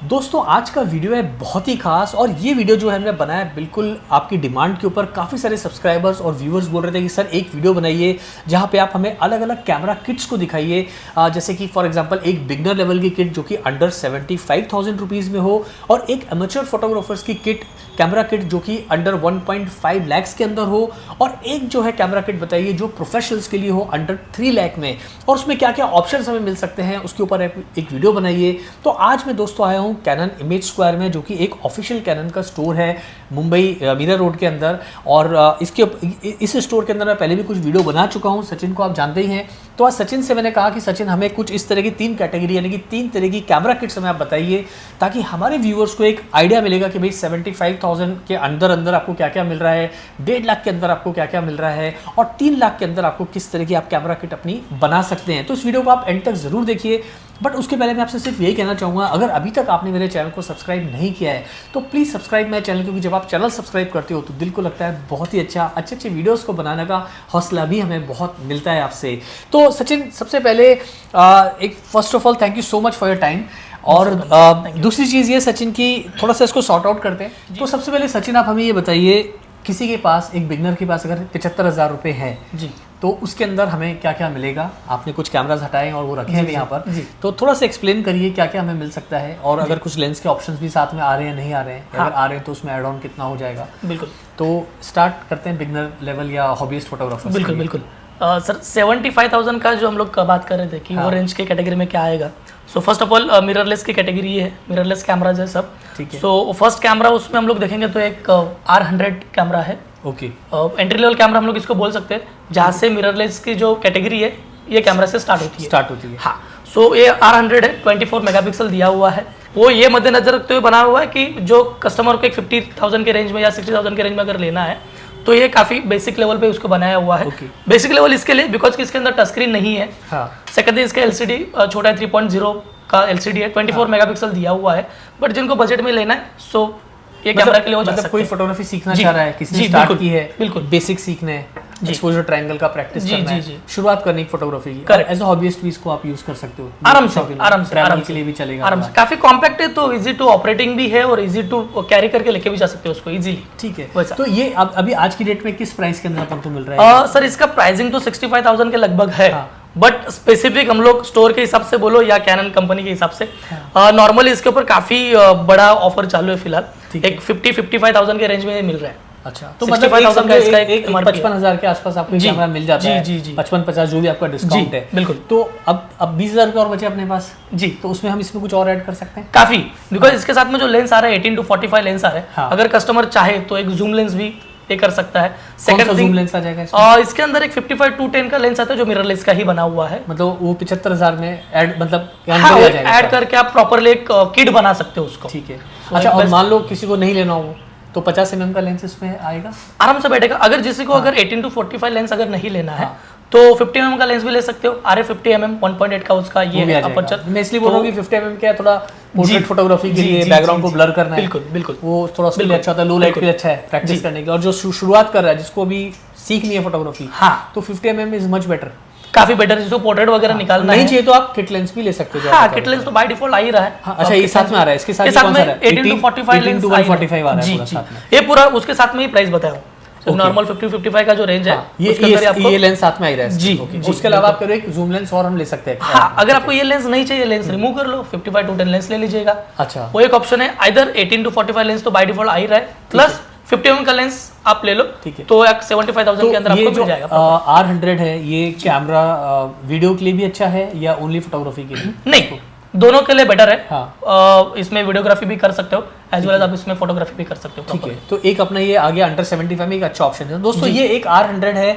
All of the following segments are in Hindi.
दोस्तों आज का वीडियो है बहुत ही खास और ये वीडियो जो है हमने बनाया बिल्कुल आपकी डिमांड के ऊपर। काफ़ी सारे सब्सक्राइबर्स और व्यूअर्स बोल रहे थे कि सर एक वीडियो बनाइए जहाँ पे आप हमें अलग अलग कैमरा किट्स को दिखाइए, जैसे कि फॉर एग्जांपल एक बिगनर लेवल की किट जो कि अंडर 75,000 रुपीज़ में हो, और एक एमेच्योर फोटोग्राफर्स की किट कैमरा किट जो कि अंडर 1.5 लाख के अंदर हो, और एक जो है कैमरा किट बताइए जो प्रोफेशनल्स के लिए हो अंडर 3 लाख में, और उसमें क्या क्या ऑप्शंस हमें मिल सकते हैं उसके ऊपर एक वीडियो बनाइए। तो आज मैं दोस्तों आया हूँ कैनन इमेज स्क्वायर में, जो कि एक ऑफिशियल कैनन का स्टोर है मुंबई मीरा रोड के अंदर। और इस स्टोर के अंदर मैं पहले भी कुछ वीडियो बना चुका हूँ, सचिन को आप जानते ही हैं। तो आज सचिन से मैंने कहा कि सचिन हमें कुछ इस तरह की 3 कैटेगरी यानी कि 3 तरह की कैमरा किट्स हमें आप बताइए, ताकि हमारे व्यूअर्स को एक आइडिया मिलेगा कि भाई 75,000 के अंदर आपको क्या क्या मिल रहा है, 1.5 लाख के अंदर आपको क्या क्या मिल रहा है, और 3 लाख के अंदर आपको किस तरह की आप कैमरा किट अपनी बना सकते हैं। तो इस वीडियो को आप एंड तक ज़रूर देखिए। बट उसके पहले मैं आपसे सिर्फ यही कहना चाहूँगा, अगर अभी तक आपने मेरे चैनल को सब्सक्राइब नहीं किया है तो प्लीज़ सब्सक्राइब मेरे चैनल, क्योंकि जब आप चैनल सब्सक्राइब करते हो तो दिल को लगता है बहुत ही अच्छे वीडियोस को बनाने का हौसला भी हमें बहुत मिलता है आपसे। तो सचिन, सबसे पहले एक first of all thank you so much for your time. और दूसरी चीज़ ये सचिन की थोड़ा सा इसको सॉर्ट आउट करते हैं। तो सबसे पहले सचिन आप हमें ये बताइए, किसी के पास एक बिगनर के पास अगर 75,000 रुपये है जी, तो उसके अंदर हमें क्या क्या मिलेगा? आपने कुछ कैमरास हटाए और वो रखे हैं यहाँ पर, तो थोड़ा सा एक्सप्लेन करिए क्या क्या हमें मिल सकता है, और अगर कुछ लेंस के ऑप्शंस भी साथ में आ रहे हैं नहीं आ रहे हैं, अगर आ रहे हैं तो उसमें एड ऑन कितना हो जाएगा? बिल्कुल। तो स्टार्ट करते हैं बिगनर लेवल या हॉबीस्ट फोटोग्राफर। बिल्कुल सर 75,000 का जो हम लोग बात कर रहे थे कि वो रेंज के कैटेगरी में क्या आएगा। So first of all mirrorless की कैटेगरी है, मिररलेस कैमराज है सब, ठीक है। सो फर्स्ट कैमरा उसमें हम लोग देखेंगे तो एक R100 कैमरा है। ओके। एंट्री लेवल कैमरा हम लोग इसको बोल सकते हैं, जहाँ से मिररलेस की जो कैटेगरी है ये कैमरा से स्टार्ट होती है। हाँ, सो ये R100 है, 24 मेगापिक्सल दिया हुआ है। वो ये मद्देनजर रखते हुए बना हुआ है कि जो कस्टमर को एक 50,000 के रेंज में या 60,000 के रेंज में अगर लेना है तो ये काफी बेसिक लेवल पे उसको बनाया हुआ है। बेसिक लेवल इसके लिए बिकॉज कि इसके अंदर टच स्क्रीन नहीं है। सेकंड थिंग, इसका LCD छोटा है, 3.0 का LCD है, 24 मेगापिक्सल दिया हुआ है। बट जिनको बजट में लेना है सो ये कैमरा के लिए हो मतलब कोई फोटोग्राफी सीखना चाह रहा है, किसी ने स्टार्ट की है, बिल्कुल बेसिक सीखने है, एक्सपोजर ट्रायंगल का प्रैक्टिस करना है, शुरुआत करनी है फोटोग्राफी की, एज अ हॉबीस्ट भी इसको आप यूज कर सकते हो आराम से के लिए भी चलेगा आराम से। काफी कॉम्पैक्ट है तो इजी टू ऑपरेटिंग भी है और इजी टू कैरी करके लेके भी जा सकते हो उसको इजीली। ठीक है। तो ये अब अभी आज की डेट में किस प्राइस के अंदर अपन को मिल रहा है? सर इसका प्राइसिंग तो 65,000 के लगभग है, बट स्पेसिफिक हम लोग स्टोर के हिसाब से बोलो या कैनन कंपनी के हिसाब से नॉर्मली इसके ऊपर काफी बड़ा ऑफर चालू है फिलहाल, एक 50-55,000 के रेंज में मिल रहा है। अच्छा, तो 65,000 का इसका एक 55,000 के आसपास आपको कैमरा मिल जाता है। जी 55-50 जो भी आपका डिस्काउंट है। बिल्कुल। तो अब 20,000 रुपये और बचे अपने पास जी, तो उसमें हम इसमें कुछ और ऐड कर सकते हैं काफी, बिकॉज इसके साथ में जो लेंस आ रहा है 18-45 लेंस आ रहे हैं। अगर कस्टमर चाहे तो एक जूम लेंस भी ये कर सकता है। सेकंड जूम लेंस आ जाएगा इसके अंदर एक 55-210 का लेंस आता है जो मिररलेस का ही बना हुआ है। मतलब वो 75,000 में ऐड मतलब ऐड करके आप प्रॉपर्ली एक किट बना सकते हो उसको। ठीक है। अच्छा, और मान लो किसी को नहीं लेना हो तो 50 mm का लेंस इसमें आएगा, आराम से बैठेगा। अगर किसी को अगर 18-45 लेंस अगर नहीं लेना है तो 50 mm का लेंस भी ले सकते हो। RF50 mm 1.8 का उसका ये अपर्चर। मैं इसलिए बोल रहा हूँ कि 50 mm क्या थोड़ा पोर्ट्रेट फोटोग्राफी के लिए बैकग्राउंड को ब्लर करना है, बिल्कुल वो थोड़ा उसके लिए अच्छा होता है, लो लाइट के लिए अच्छा है प्रैक्टिस करने के। और जो शुरुआत कर रहा है, जिसको भी सीखनी है फोटोग्राफी, तो 50 mm इज मच बेटर, काफी बेटर। जिसको पोर्ट्रेट वगैरह निकालना नहीं चाहिए तो आप किट लेंस भी ले सकते हो। हाँ, किट लेंस तो बाय डिफॉल्ट आ ही रहा है। अच्छा, ये साथ में आ रहा है, इसके साथ कौन सा है? 18-45 लेंस 145 आ रहा है पूरा साथ में। ये पूरा उसके साथ में ही प्राइस बताया हूं। नॉर्मल 50-55 का जो रेंज है ये लेंस साथ में आ रहा है जी। उसके अलावा आप करो एक जूम लेंस और हम ले सकते हैं। हाँ, अगर आपको ये लेंस नहीं चाहिए, लेंस रिमूव कर लो, 55-210 लेंस ले लीजिएगा। अच्छा, वो एक ऑप्शन है। आइदर 18-45 लेंस तो बाय डिफॉल्ट आ ही रहा है, प्लस 50 mm का लेंस आप ले लो, ठीक है, तो 75,000 के अंदर आपको मिल जाएगा। R100 है, ये कैमरा वीडियो के लिए भी अच्छा है या ओनली फोटोग्राफी के लिए? नहीं, दोनों के लिए बेटर है। इसमें वीडियोग्राफी भी कर सकते हो एज वेल एज आप इसमें फोटोग्राफी भी कर सकते हो। ठीक है, तो एक अपना ये आ गया अंडर 75 में एक अच्छा ऑप्शन है दोस्तों। ये एक R100 है,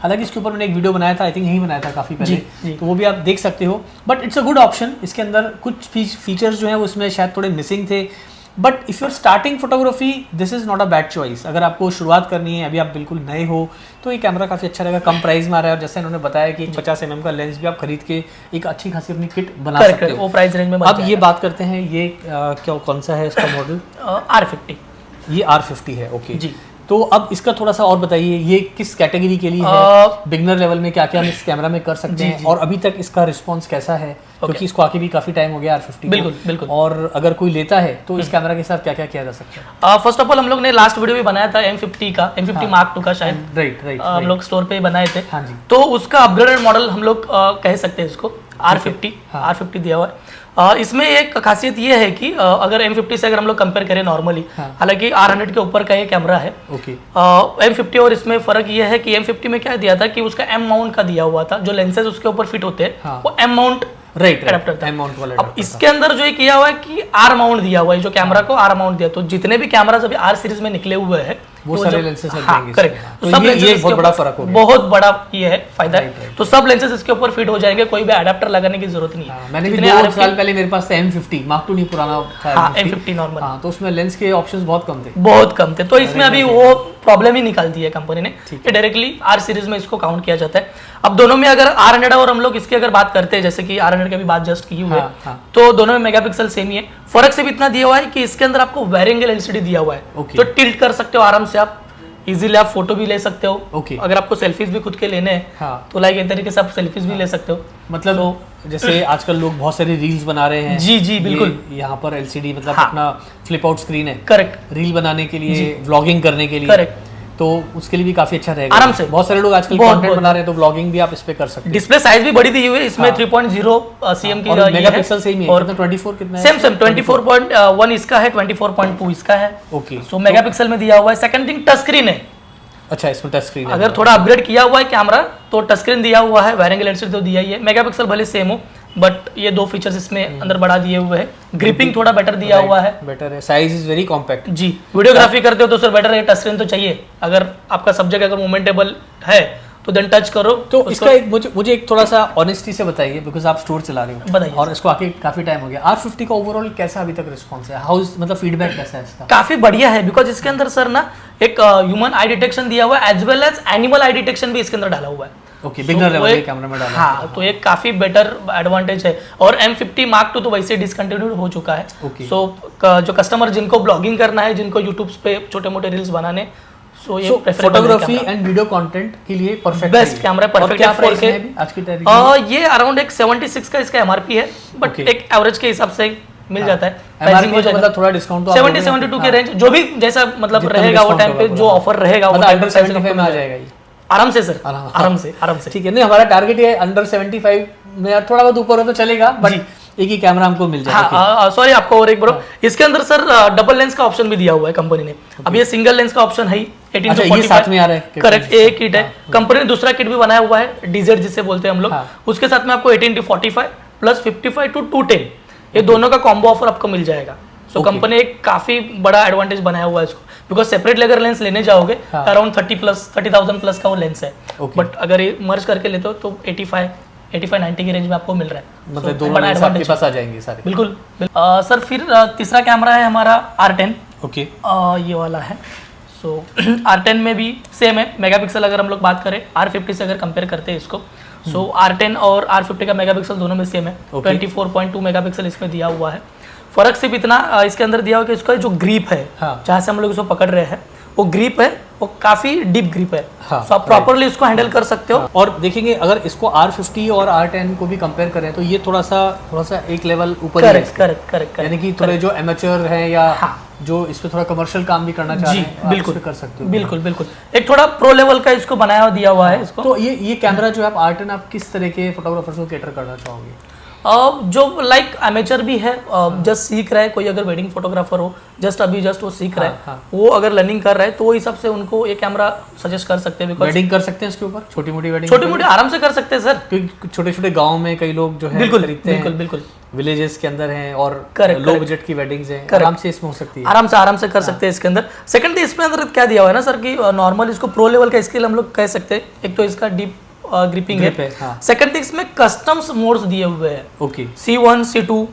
हालांकि इसके ऊपर मैंने एक वीडियो बनाया था, आई थिंक यही बनाया था काफ़ी पहले, तो वो भी आप देख सकते हो। But it's a good option. इसके अंदर कुछ फीचर्स जो है उसमें शायद थोड़े मिसिंग थे, but if you are starting photography this is not a bad choice. अगर आपको शुरुआत करनी है, अभी आप बिल्कुल नए हो, तो ये कैमरा काफ़ी अच्छा रहेगा, कम प्राइस में आ रहा है। और जैसे इन्होंने बताया कि 50 mm का लेंस भी आप खरीद के एक अच्छी खासी अपनी किट बना सकते हो, वो प्राइस रेंज में। अब ये बात करते हैं, ये क्या कौन सा है इसका मॉडल? R50। ये R50 है, ओके जी। तो अब इसका थोड़ा सा और बताइए, ये किस कैटेगरी के लिए है, बिगनर लेवल में क्या क्या हम इस कैमरा में कर सकते हैं, और अभी तक इसका रिस्पांस कैसा है, क्योंकि इसको आके भी काफी टाइम हो गया R50। बिल्कुल बिल्कुल। और अगर कोई लेता है तो इस कैमरा के साथ क्या क्या किया जा सकता है? फर्स्ट ऑफ ऑल हम लोग ने लास्ट वीडियो भी बनाया था M50 का, M50 Mark II का शायद, राइट हम लोग स्टोर पे बनाए थे। हाँ जी। तो उसका अपग्रेडेड मॉडल हम लोग कह सकते हैं इसको R50 दिया हुआ है। इसमें एक खासियत ये है कि अगर M50 से अगर हम लोग कंपेयर करें नॉर्मली, हालांकि R100 के ऊपर का ये कैमरा है, M50 और इसमें फर्क ये है कि M50 में क्या दिया था कि उसका M माउंट का दिया हुआ था, जो लेंसेज उसके ऊपर फिट होते हैं वो M माउंट एडेप्टर था। अब इसके अंदर जो ये किया हुआ है कि R माउंट दिया हुआ है, जो कैमरा को R माउंट दिया, तो जितने भी कैमरास अभी R सीरीज में निकले हुए हैं वो सारे लेंसेज लग जाएंगे। करेक्ट, तो सब ये बहुत बड़ा फर्क हो गया, बहुत बड़ा ये है फायदा है। तो सब लेंसेज इसके ऊपर फिट हो जाएंगे, कोई भी अडेप्टर लगाने की जरूरत नहीं है। मैंने भी 2 साल पहले मेरे पास था M50 Mark II, नहीं पुराना था M50 नॉर्मल, तो उसमें लेंस के ऑप्शंस बहुत कम थे। तो इसमें अभी वो प्रॉब्लम ही निकाल दी है कंपनी ने, ये डायरेक्टली R सीरीज में इसको काउंट किया जाता है। अब दोनों में अगर R100 और हम लोग इसकी अगर बात करते हैं, जैसे कि R100 की भी बात जस्ट की हुई है, तो दोनों में मेगापिक्सल सेम ही है। फर्क सिर्फ इतना दिया हुआ है कि इसके अंदर आपको वेरिएंट LCD दिया हुआ है, तो टिल्ट कर सकते हो आराम से, आप इजीली आप फोटो भी ले सकते हो। अगर आपको सेल्फीज भी खुद के लेने हैं तो लाइक एक तरीके से आप सेल्फीज भी ले सकते हो। मतलब जैसे आजकल लोग बहुत सारी रील्स बना रहे हैं। जी बिल्कुल। यहाँ पर LCD मतलब अपना फ्लिप आउट स्क्रीन है, करेक्ट, रील बनाने के लिए, व्लॉगिंग करने के लिए, करेक्ट, तो उसके लिए भी काफी अच्छा रहेगा आराम से। बहुत सारे लोग आजकल कंटेंट बना रहे हैं, तो व्लॉगिंग भी आप इस पे कर सकते हैं। डिस्प्ले साइज भी बड़ी दी हुई है इसमें, 3.0 cm की और मेगापिक्सल सेम है, और 24 कितना है? सेम 24.1 इसका है, 24.2 इसका है। ओके, सो मेगापिक्सल में दिया हुआ है। सेकंड थिंग, टच स्क्रीन है। अच्छा, इसमें टच स्क्रीन है। अगर थोड़ा अपग्रेड किया हुआ है कैमरा तो टच स्क्रीन दिया हुआ है, वेरिएंट LCD तो दिया ही है। मेगापिक्सल भले सेम हो, बट ये 2 फीचर्स इसमें अंदर बढ़ा दिए हुए हैं। ग्रिपिंग थोड़ा बेटर दिया हुआ है, बेटर है, साइज इज वेरी कॉम्पैक्ट। जी, वीडियोग्राफी करते हो तो सर बेटर है, टच स्क्रीन तो चाहिए। अगर आपका सब्जेक्ट अगर मोमेंटेबल है तो देन टच करो। तो इसका एक मुझे एक थोड़ा सा ऑनेस्टी से बताइए, बिकॉज आप स्टोर चला रहे हो, बताइए। और इसको आके काफी टाइम हो गया। R50 का ओवरऑल कैसा अभी तक रिस्पांस है, हाउ मतलब फीडबैक कैसा है इसका? काफी बढ़िया है, बिकॉज इसके अंदर सर ना एक ह्यूमन आई डिटेक्शन दिया हुआ है, एज वेल एज एनिमल आई डिटेक्शन भी इसके अंदर डाला हुआ है। ओके, बिगनर लेवल के कैमरा में डाला। हाँ, तो एक काफी बेटर एडवांटेज है। और M50 Mark II तो वैसे डिसकंटिन्यूड हो चुका है। सो जो कस्टमर जिनको ब्लॉगिंग करना है, जिनको यूट्यूब पे छोटे मोटे रील्स बनाने, सो ये फोटोग्राफी एंड वीडियो कंटेंट के लिए perfect best camera, perfect price है आज की तारीख में? ये अराउंड एक 76 का इसका MRP है, बट एक एवरेज के हिसाब से मिल जाता है। प्राइसिंग हो जाएगा, मतलब थोड़ा डिस्काउंट तो 70-72 के रेंज, जो भी जैसा मतलब रहेगा वो टाइम पे, जो ऑफर रहेगा वो अंडर 75 में आ जाएगा ये आराम से सर, आराम से। ठीक है, नहीं हमारा टारगेट ये अंडर 75 में, थोड़ा बहुत ऊपर हो तो चलेगा, बट एक ही कैमरा हमको मिल जाएगा। सॉरी, आपको और एक ब्रो, इसके अंदर सर डबल लेंस का ऑप्शन भी दिया हुआ है कंपनी ने। अब ये सिंगल लेंस का ऑप्शन है 18-45 साथ में आ रहा है। करेक्ट, एक किट है। कंपनी ने दूसरा किट भी बनाया हुआ है, DZ जिसे बोलते हैं हम लोग। उसके साथ में आपको 18-45 प्लस 55-210 ये दोनों का कॉम्बो ऑफर आपको मिल जाएगा। सो कंपनी एक काफी बड़ा एडवांटेज बनाया हुआ है इसको, बिकॉज सेपरेट अगर लेंस लेने जाओगे अराउंड 30,000 प्लस का वो लेंस है, बट अगर ये मर्ज करके लेते हो तो 85-90 की रेंज में आपको मिल रहा है। मतलब दोनों लेंस आपके पास आ जाएंगे सारे। बिल्कुल। सर फिर तीसरा कैमरा है हमारा R10। ओके, ये वाला है। सो R10 में भी सेम है, मेगापिक्सल अगर हम लोग बात करें R50 से अगर कंपेयर करते हैं इसको, सो R10 और R50 का मेगापिक्सल दोनों में सेम है। 24.2 मेगापिक्सल इसमें दिया हुआ है। फर्क सिर्फ इतना इसके अंदर दिया हुआ कि इसका जो ग्रिप है, जहाँ से हम लोग इसको पकड़ रहे हैं, वो ग्रिप है, वो काफी डीप ग्रिप है। तो आप प्रॉपर्ली इसको हैंडल कर सकते हो। और देखेंगे अगर इसको R50 और R10 को भी कंपेयर करें तो ये थोड़ा सा एक लेवल ऊपर है। करेक्ट, यानी कि थोड़े जो एमेचर हैं या जो इस पे थोड़ा कमर्शियल काम भी करना चाह रहे हैं, बिल्कुल कर सकते हो। बिल्कुल एक थोड़ा प्रो लेवल का इसको बनाया दिया हुआ है इसको। तो ये कैमरा जो है R10 आप किस तरह के फोटोग्राफर्स को कैटर करना चाहोगे? जो लाइक अमेचर भी है, जस्ट सीख रहा है, कोई अगर वेडिंग फोटोग्राफर हो, जस्ट वो सीख रहा है, वो अगर लर्निंग कर रहा है तो वो हिसाब से उनको ये कैमरा सजेस्ट कर सकते हैं। वेडिंग कर सकते हैं इसके ऊपर, छोटी मोटी आराम से कर सकते हैं सर, क्योंकि छोटे गाँव में कई लोग जो है खरीदते हैं, बिल्कुल विलेजेस के अंदर हैं और लो बजट की वेडिंग्स हैं, आराम से इसमें हो सकती है, आराम से कर सकते हैं इसके अंदर। सेकंडली इसमें अंदर क्या दिया हुआ है ना सर कि नॉर्मल इसको प्रो लेवल का स्केल हम लोग कह सकते हैं। एक तो इसका डीप ग्रिपिंग है, सेकंड थिंग इसमें कस्टम्स मोड्स दिए हुए हैं। ओके, C1 C2,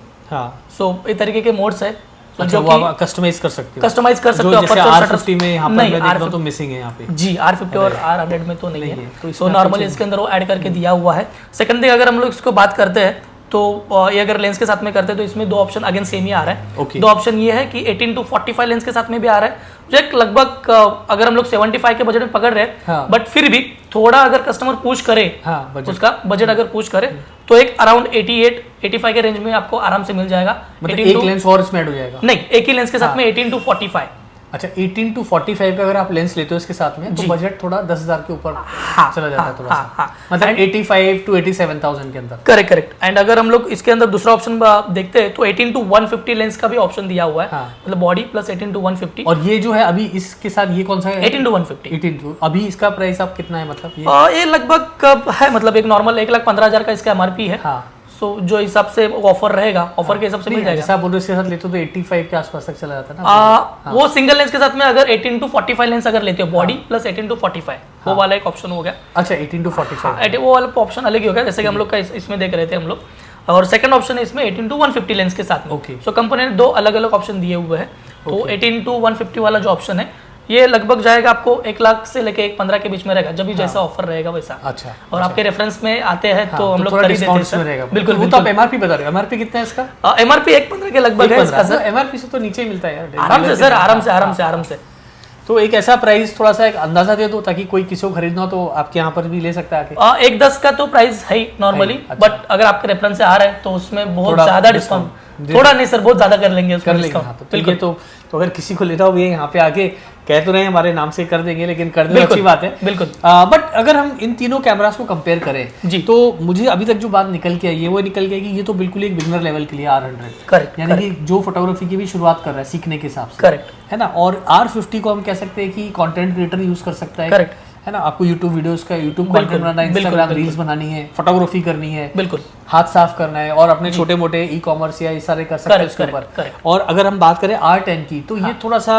सो इस तरीके के मोड्स है जो कि आप कस्टमाइज कर सकते हो। जैसे R50 में यहाँ पर मैं देख रहा हूँ तो मिसिंग है यहाँ पे। जी, R50 और R100 में तो नहीं है, तो नॉर्मली इसके अंदर वो ऐड करके दिया हुआ है। सेकंड थिंग अगर हम लोग इसको बात करते हैं तो ये अगर लेंस के साथ में करते हैं तो इसमें दो ऑप्शन अगेन सेम ही आ रहा है। Okay. दो ऑप्शन ये है कि 18-45 लेंस के साथ में भी आ रहा है, जो एक लगभग अगर हम लोग 75 के बजट में पकड़ रहे हैं, हाँ। बट फिर भी थोड़ा अगर कस्टमर पुश करे, हाँ, budget। उसका बजट अगर पुश करे तो एक अराउंड 88-85 के रेंज में आपको आराम से मिल जाएगा। मतलब एक लेंस और इसमें ऐड हो जाएगा? नहीं, एक ही लेंस के साथ में 18-45। अच्छा, 18-45 का अगर आप लेंस लेते हो इसके साथ में तो बजट थोड़ा 10,000 के ऊपर चला जाता है थोड़ा सा। मतलब 85,000 के अंदर। करेक्ट। एंड अगर हम लोग इसके अंदर दूसरा ऑप्शन देखते हैं तो 18-150 लेंस का भी ऑप्शन दिया हुआ है, मतलब बॉडी प्लस 18-150। और ये जो है अभी इसके साथ ये कौन सा है? 18-150। 18 अभी इसका प्राइस आप कितना है? मतलब ये लगभग है, मतलब एक नॉर्मल 1,15,000 का इसका MRP है। हाँ। सो जो हिसाब से ऑफर रहेगा, ऑफर के हिसाब से मिल जाएगा। जैसा आप बोल रहे हो इसके साथ लेते हो तो 85 के आसपास तक चला जाता है ना। वो सिंगल लेंस के साथ में अगर 18-45 लेंस अगर लेते हो, बॉडी प्लस 18-45, वो वाला एक ऑप्शन हो गया। अच्छा, 18-45 वो वाला ऑप्शन अलग ही हो गया, जैसे कि हम लोग का इसमें देख रहे थे हम लोग। और सेकंड ऑप्शन है इसमें 18-150 लेंस के साथ में। Okay. सो कंपनी ने दो अलग अलग ऑप्शन दिए हुए हैं। तो 18-150 वाला जो ऑप्शन है ये लगभग जाएगा आपको 1 लाख से लेके 1.15 के बीच में रहेगा, जब भी जैसा ऑफर रहेगा वैसा। अच्छा। और आपके रेफरेंस में आते हैं तो हम लोग थोड़ा कर ही देते हैं डिस्काउंट में रहेगा। बिल्कुल। वो तो आप MRP बता रहे हो, MRP कितना है इसका? MRP 1.15 के लगभग है इसका सर। MRP से तो नीचे ही मिलता है यार। आराम से सर, आराम से। तो एक ऐसा प्राइस थोड़ा सा एक अंदाजा दे दो ताकि कोई किसी को खरीदना हो तो आपके यहाँ पर भी ले सकता है आके। 1.10 का तो प्राइस है ही नॉर्मली, बट अगर आपके रेफरेंस से आ रहा है तो उसमें बहुत ज्यादा डिस्काउंट, थोड़ा नहीं सर, बहुत ज्यादा कर लेंगे उसमें डिस्काउंट। बिल्कुल। तो अगर किसी को लेना हो ये यहाँ पे आके कह तो रहे हैं हमारे नाम से कर देंगे, लेकिन कर देना अच्छी बात है। बिल्कुल। बट अगर हम इन तीनों कैमरास को कंपेयर करें जी, तो मुझे अभी तक जो बात निकल के आई है वो निकल के कि ये तो बिल्कुल एक बिगनर लेवल के लिए R100, करेक्ट, यानी कि जो फोटोग्राफी की भी शुरुआत कर रहा है सीखने के हिसाब से, करेक्ट है ना। और R50 को हम कह सकते हैं कि कंटेंट क्रिएटर यूज कर सकता है, करेक्ट है ना। आपको यूट्यूब वीडियोस का यूट्यूब कंटेंट बनाना है, इंस्टाग्राम रील्स बनानी है, फोटोग्राफी करनी है, बिल्कुल हाथ साफ करना है और अपने छोटे मोटे ई-कॉमर्स या ये सारे कर सकते हैं उसके ऊपर। और अगर हम बात करें R10 की तो ये थोड़ा सा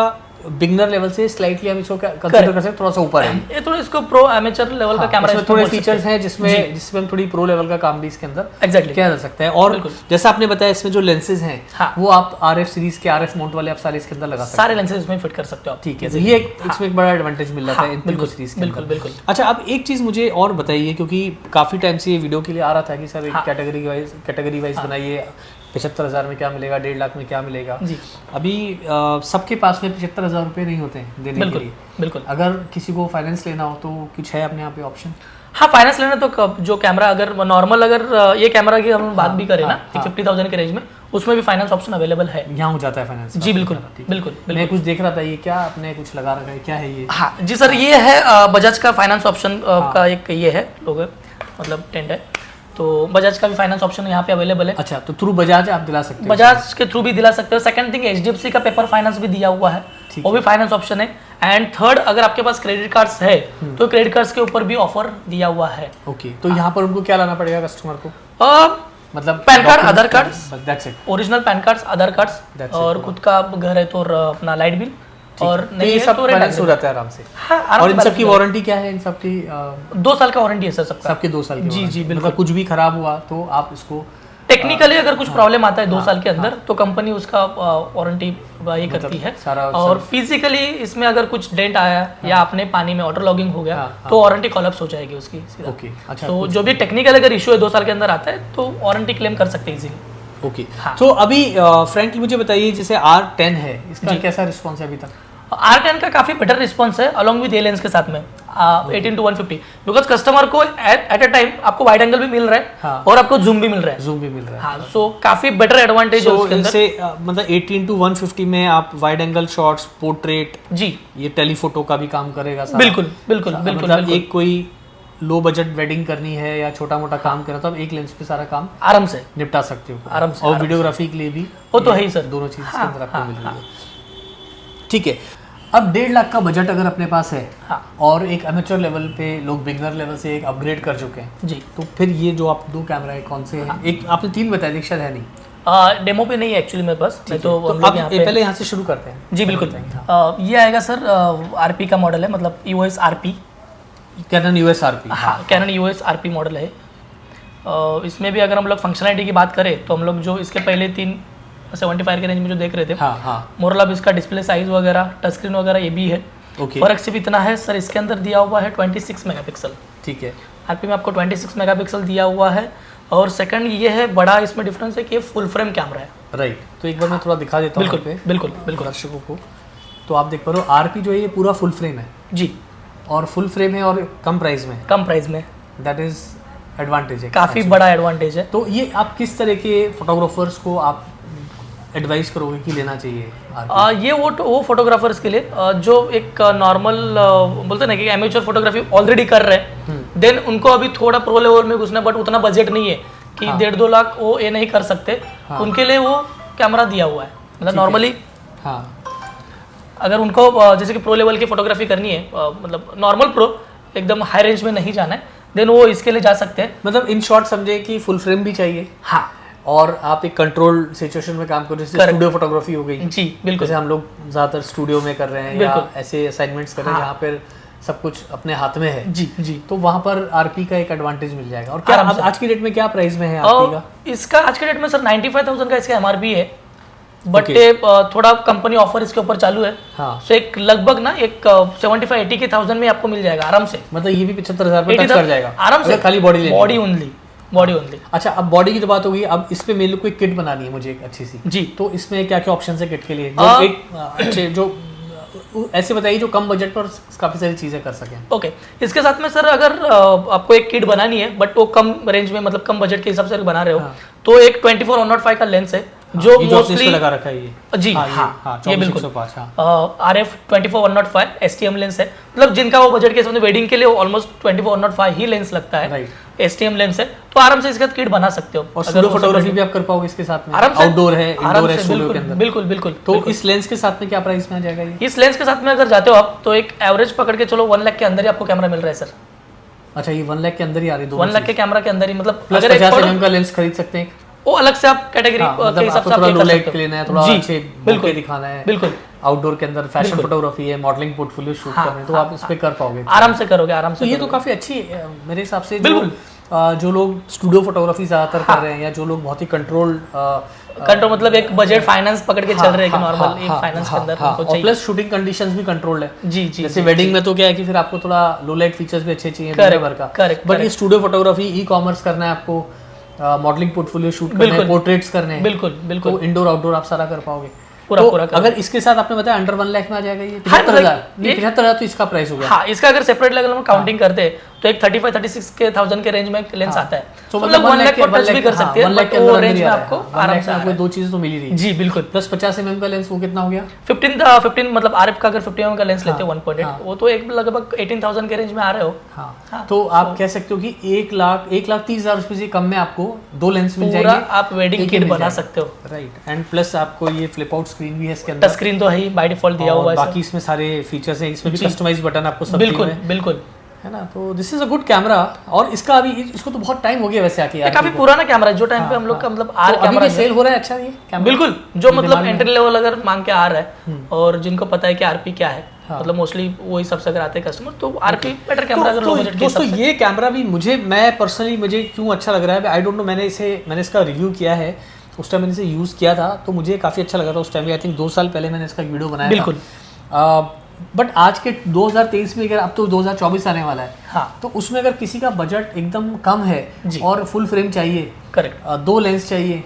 बिगनर लेवल से स्लाइटली हम इसको कंसीडर कर सकते हैं, थोड़ा सा ऊपर है ये, थोड़ा इसको प्रो एमेचर लेवल का कैमरा। इसमें थोड़े फीचर्स हैं जिसमें हम थोड़ी प्रो लेवल का काम भी इसके अंदर एग्जैक्टली किया जा सकता है। और जैसा आपने बताया इसमें जो लेंसेज हैं वो आप RF सीरीज के RF माउंट वाले आप सारे इसके अंदर लगा सकते हैं, सारे लेंसेज इसमें फिट कर सकते हो आप। ठीक है, ये इसमें एक बड़ा एडवांटेज मिल रहा है इन तीनों सीरीज के अंदर। बिल्कुल। अच्छा, अब एक चीज मुझे और बताइए, क्योंकि काफी टाइम से ये वीडियो के लिए आ रहा था कि सर कैटेगरी वाइज बनाइए, 75,000 में क्या मिलेगा, 1.5 लाख में क्या मिलेगा जी। अभी सबके पास में 75,000 रुपये नहीं होते हैं देने के लिए। बिल्कुल। अगर किसी को फाइनेंस लेना हो तो कुछ है अपने यहाँ पे ऑप्शन? हाँ, फाइनेंस लेना तो जो कैमरा अगर नॉर्मल अगर ये कैमरा की हम बात भी करें ना 50,000 के रेंज में, उसमें भी फाइनेंस ऑप्शन अवेलेबल है, यहाँ हो जाता है फाइनेंस जी। बिल्कुल। मैं कुछ देख रहा था, ये क्या आपने कुछ लगा रखा है, क्या है ये? हाँ जी सर, ये है बजाज का फाइनेंस ऑप्शन का एक ये है लोगो, मतलब टेंट है, तो बजाज का भी फाइनेंस ऑप्शन यहाँ पे अवेलेबल है। अच्छा, तो थ्रू बजाज आप दिला सकते हो? बजाज के थ्रू भी दिला सकते हो। सेकंड थिंग, HDFC का पेपर फाइनेंस भी दिया हुआ है, वो भी फाइनेंस ऑप्शन है। एंड थर्ड, अगर आपके पास क्रेडिट कार्ड्स है तो क्रेडिट कार्ड्स के ऊपर भी ऑफर दिया हुआ है। ओके, तो यहाँ पर उनको क्या लाना पड़ेगा कस्टमर को? मतलब पैन कार्ड, आधार कार्ड, ओरिजिनल पैन कार्ड, आधार कार्ड, और खुद का घर है तो अपना लाइट बिल, और नहीं ये सब फाइनेंस हो जाता है आराम से। हाँ, और इन सब की वारंटी क्या है? इन सब की 2 साल का वारंटी है सर, सबके 2 साल की। जी बिल्कुल। मतलब कुछ भी खराब हुआ तो आप इसको टेक्निकली अगर कुछ प्रॉब्लम आता है 2 साल के अंदर तो कंपनी उसका वारंटी ये करती है। और फिजिकली इसमें अगर कुछ डेंट आया या अपने पानी में वाटर लॉगिंग हो गया तो वारंटी कोलैप्स हो जाएगी उसकी सीधा। ओके, अच्छा। तो जो भी टेक्निकल अगर इशू है 2 साल के अंदर आता है तो वारंटी क्लेम कर सकते हैं इजीली। ओके, तो अभी फ्रैंकली मुझे बताइए, जैसे R10 है, इसका कैसा रिस्पॉन्स है अभी तक? R10 का काफी बेटर रिस्पॉन्स है अलॉन्ग विद ये लेंस के साथ में 18-150, बिकॉज कस्टमर को एट अ टाइम आपको वाइड एंगल भी मिल रहा है और आपको जूम भी मिल रहा है। हाँ, सो काफी बेटर एडवांटेज है उसके अंदर। जैसे मतलब 18-150 में आप वाइड एंगल शॉट्स, पोर्ट्रेट, जी, ये टेलीफोटो का भी काम करेगा सारा। बिल्कुल। एक कोई लो बजट वेडिंग करनी है या छोटा मोटा काम करना तो आप एक लेंस पे सारा काम आराम से निपटा सकते हो, आराम से। और वीडियोग्राफी के लिए भी वो तो है ही सर, दोनों चीज के अंदर आपको मिल रही है। ठीक है, अब 1.5 लाख का बजट अगर अपने पास है और एक एमेचर लेवल पे लोग बिगनर लेवल से एक अपग्रेड कर चुके हैं जी, तो फिर ये जो आप 2 कैमरा है कौन से हैं? एक आपने 3 बताया, एक शायद है नहीं, डेमो पे नहीं है एक्चुअली मेरे पास। तो आप पहले यहाँ से शुरू करते हैं। जी बिल्कुल। ये आएगा सर RP का मॉडल है, मतलब EOS RP, Canon EOS RP। हाँ, कैनन EOS RP मॉडल है। इसमें भी अगर हम लोग फंक्शनलिटी की बात करें तो हम लोग जो इसके पहले 3 75 के रेंज में जो देख रहे थे, मोरल इसका डिस्प्ले साइज वगैरह, टच स्क्रीन वगैरह ये भी है। फर्क सिर्फ इतना है सर, इसके अंदर दिया हुआ है 26 मेगापिक्सल। ठीक है, RP में आपको 26 मेगापिक्सल दिया हुआ है। और सेकंड ये है बड़ा इसमें डिफरेंस है कि ये फुल फ्रेम कैमरा है। राइट, तो एक बार मैं थोड़ा दिखा देता हूँ बिल्कुल यहाँ पे बिल्कुल बिल्कुल दर्शकों को। तो आप देख पा रहे हो आरपी जो है ये पूरा फुल फ्रेम है जी, और फुल फ्रेम है और कम प्राइस में, कम प्राइस में, दैट इज एडवांटेज है, काफ़ी बड़ा एडवांटेज है। तो ये आप किस तरह के फोटोग्राफर्स को आप एडवाइस करोगे कि लेना चाहिए RP? ये वो फोटोग्राफर्स के लिए जो एक नॉर्मल बोलते हैं ना कि एमेच्योर फोटोग्राफी ऑलरेडी कर रहे हैं, देन उनको अभी थोड़ा प्रो लेवल में घुसना, बट उतना बजट नहीं है कि 1.5-2 लाख वो ये नहीं कर सकते, उनके लिए वो कैमरा दिया हुआ है। मतलब नॉर्मली अगर उनको जैसे कि प्रो लेवल की फोटोग्राफी करनी है, मतलब नॉर्मल प्रो एकदम हाई रेंज में नहीं जाना है, देन वो इसके लिए जा सकते हैं। मतलब इन शॉर्ट समझे कि फुल फ्रेम भी चाहिए, हाँ, और आप एक कंट्रोल सिचुएशन में काम करो, जैसे स्टूडियो फोटोग्राफी हो गई जी बिल्कुल, जैसे हम लोग ज्यादातर स्टूडियो में कर रहे हैं या ऐसे असाइनमेंट्स कर रहे हैं जहाँ पर सब कुछ अपने हाथ में है जी जी, तो वहाँ पर आरपी का एक एडवांटेज मिल जाएगा। और क्या आज की डेट में क्या प्राइस में है आरपी का? इसका आज के डेट में सर 95,000 का इसका MRP है, बट थोड़ा कंपनी ऑफर इसके ऊपर चालू है। तो एक लगभग ना एक 75-80 के थाउजेंड में आपको मिल जाएगा आराम से। मतलब ये भी 75,000 पे टच कर जाएगा आराम से, खाली बॉडी ओनली, बॉडी ओनली। अच्छा, अब बॉडी की तो बात होगी, अब इस पे मेरे लिए कोई किट बनानी है मुझे एक अच्छी सी जी, तो इसमें क्या क्या ऑप्शन है किट के लिए, जो एक अच्छे जो ऐसे बताइए जो कम बजट पर काफी सारी चीजें कर सकें। ओके, इसके साथ में सर अगर आपको एक किट बनानी है बट वो कम रेंज में, मतलब कम बजट के हिसाब से बना रहे हो, तो एक 24-105 का लेंस है जो मोस्टली लगा रखा है ये जी, ये बिल्कुल RF 24-105 STM लेंस है। मतलब जिनका वो बजट के हिसाब से वेडिंग के लिए ऑलमोस्ट 24-105 ही लेंस लगता है, STM लेंस है, तो आराम से इसका किट बना सकते हो। और स्टूडियो फोटोग्राफी भी आप कर पाओगे इसके साथ में, आराम से, आउटडोर है, इंडोर है स्टूडियो के अंदर। बिल्कुल बिल्कुल। तो इस लेंस के साथ में क्या प्राइस में आ जाएगा ये? इस लेंस के साथ में अगर जाते हो आप तो एक एवरेज पकड़ के चलो 1 लाख के अंदर ही आपको कैमरा मिल रहा है सर। अच्छा, ये 1 लाख के अंदर ही आ रही है? 1 लाख के कैमरा के अंदर ही, मतलब अगर 50 mm का लेंस खरीद सकते हैं, वो अलग से आप कैटेगरी के हिसाब से आप थोड़ा लो लाइट के लेना है, थोड़ा अच्छे बिल्कुल दिखाना है, बिल्कुल आउटडोर के अंदर फैशन फोटोग्राफी है, मॉडलिंग पोर्टफोलियो शूट करना है, तो आप इस पे कर पाओगे, आराम से करोगे, आराम से। तो ये तो काफी अच्छी मेरे हिसाब से जो लोग स्टूडियो फोटोग्राफी ज्यादातर कर रहे हैं या जो लोग बहुत ही कंट्रोल मतलब एक बजट फाइनेंस पकड़ के चल रहे हैं कि नॉर्मल एक फाइनेंस के अंदर उनको चाहिए, प्लस शूटिंग कंडीशंस भी कंट्रोल्ड है। जी जी, जैसे वेडिंग में तो क्या है कि फिर आपको थोड़ा लो लाइट फीचर्स भी अच्छे चाहिए, बट ये स्टूडियो फोटोग्राफी, ई कॉमर्स करना है आपको, मॉडलिंग पोर्टफोलियो शूट करना है, पोर्ट्रेट्स करने हैं, बिल्कुल बिल्कुल, तो इंडोर आउटडोर आप सारा कर पाओगे पूरा पूरा। अगर इसके साथ आपने बताया अंडर 1 लाख में आ जाएगा ये 75,000 तो इसका प्राइस हो गया। हाँ, इसका अगर सेपरेट लेवल में काउंटिंग करते हैं तो एक 35-36 के थाउजेंड के रेंज में लेंस आता है, तो मतलब 1 लाख पर टच भी कर सकते हैं, 1 लाख के वो रेंज में आपको आराम से आपको दो चीजें तो मिल ही रही है। जी बिल्कुल, प्लस 50 mm का लेंस, वो कितना हो गया? 15 मतलब RF का अगर 50 mm का लेंस लेते हैं 1.8, वो तो एक लगभग 18,000 के रेंज में आ रहे हो। हाँ, तो आप कह सकते हो कि 1,30,000 रुपए से कम में आपको 2 लेंस मिल जाएंगे, आप वेडिंग किट बना सकते हो। राइट, एंड प्लस आपको ये फ्लिप आउट स्क्रीन भी है इसके अंदर, स्क्रीन तो है ही बाय डिफॉल्ट दिया हुआ है, बाकी इसमें सारे फीचर्स हैं, इसमें भी कस्टमाइज बटन आपको सब बिल्कुल बिल्कुल है ना। तो this is a good camera, और इसका अभी इसको तो बहुत टाइम हो गया वैसे आके, काफी पुराना कैमरा है जो टाइम पे हम लोग का मतलब कैमरा सेल हो रहा है। अच्छा, ये कैमरा बिल्कुल जो मतलब एंट्री लेवल अगर मांग के आ रहा है और जिनको पता है कि आरपी क्या है, मतलब मोस्टली वही सबसे अगर आते हैं कस्टमर, तो आरपी बेटर कैमरा अगर लो बजट के। दोस्तों ये कैमरा भी मैं पर्सनली क्यों अच्छा लग रहा है, आई डोंट नो, मैंने इसका रिव्यू किया है, उस टाइम मैंने इसे यूज़ किया था तो मुझे काफ़ी अच्छा लगा था उस टाइम, आई थिंक 2 साल पहले मैंने इसका वीडियो बनाया बिल्कुल। बट आज के 2023 में अगर अब तो 2024 आने वाला है, हाँ, तो उसमें अगर किसी का बजट एकदम कम है और फुल फ्रेम चाहिए, करेक्ट, 2 लेंस चाहिए,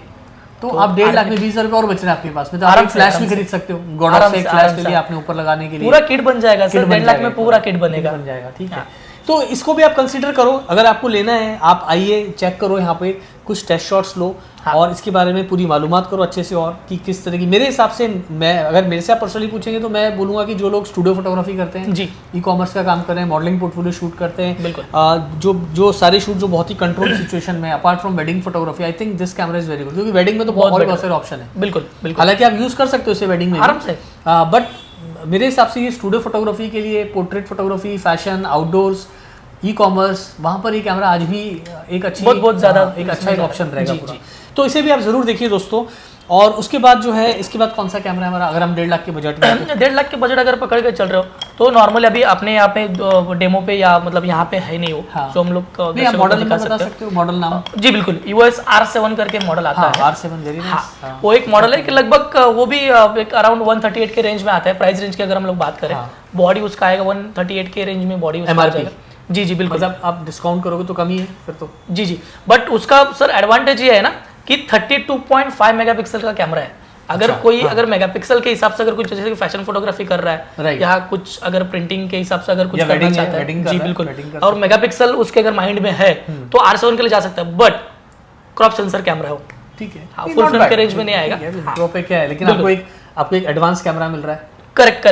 तो आप 1.5 लाख में 20,000 रुपये और बच रहे हैं आपके पास में, तो आप फ्लैश भी खरीद सकते हो, गॉड से एक फ्लैश के लिए आपने ऊपर लगाने के लिए पूरा किट बन जाएगा सर, 1.5 लाख में पूरा किट बन जाएगा। ठीक है, तो इसको भी आप कंसीडर करो, अगर आपको लेना है आप आइए, चेक करो, यहाँ पे कुछ टेस्ट शॉट्स लो, और इसके बारे में पूरी मालूमात करो अच्छे से, और कि किस तरह की, मेरे हिसाब से अगर मेरे से आप पर्सनली पूछेंगे तो मैं बोलूँगा कि जो लोग स्टूडियो फोटोग्राफी करते हैं जी, ई कॉमर्स का काम कर रहे हैं, मॉडलिंग पोर्टफोलियो शूट करते हैं, बिल्कुल, जो सारे शूट जो बहुत ही कंट्रोल सिचुएशन में, apart from wedding photography, I think this camera is very good, क्योंकि वेडिंग में तो बहुत सारे ऑप्शन है। बिल्कुल बिल्कुल, हालांकि आप यूज़ कर सकते हो इसे वेडिंग में आराम से, बट मेरे हिसाब से ये स्टूडियो फोटोग्राफी के लिए, portrait photography, fashion, outdoors, e commerce, वहाँ पर ये कैमरा आज भी एक अच्छी बहुत ज़्यादा एक अच्छा ऑप्शन रहेगा पूरा, तो इसे भी आप जरूर देखिए दोस्तों। और उसके बाद जो है, इसके बाद कौन सा कैमरा है हमारा, अगर हम 1.5 लाख के बजट में 1.5 लाख के बजट अगर पकड़ के चल रहे हो तो नॉर्मली अभी अपने यहाँ पे डेमो पे या मतलब यहाँ पे है नहीं वो, जो हम लोग मॉडल बता सकते हो, मॉडल नाम? जी बिल्कुल, EOS R7 करके मॉडल आता है, R7 वेरी नाइस, वो एक मॉडल है कि लगभग वो भी एक अराउंड 138 के रेंज में आता है, प्राइस रेंज की अगर हम लोग बात करें, बॉडी उसका आएगा 138 के रेंज में, बॉडी उसका आएगा जी जी बिल्कुल, मतलब आप डिस्काउंट करोगे तो कम ही है फिर तो। जी जी, बट उसका सर एडवांटेज ये है ना कि 32.5 मेगापिक्सल का कैमरा है। अगर कोई अगर मेगापिक्सल के हिसाब से अगर कुछ जैसे कि फैशन फोटोग्राफी कर रहा है या कुछ अगर प्रिंटिंग के हिसाब से अगर कुछ करना चाहता है, जी बिल्कुल, और मेगापिक्सल उसके अगर माइंड में है तो R7 के लिए जा सकता है, बट क्रॉप सेंसर कैमरा हो, ठीक है, फुल फ्रेम के रेंज में नहीं आएगा। क्रॉप पे क्या है, लेकिन आपको एक एडवांस कैमरा मिल रहा है। करेक्ट।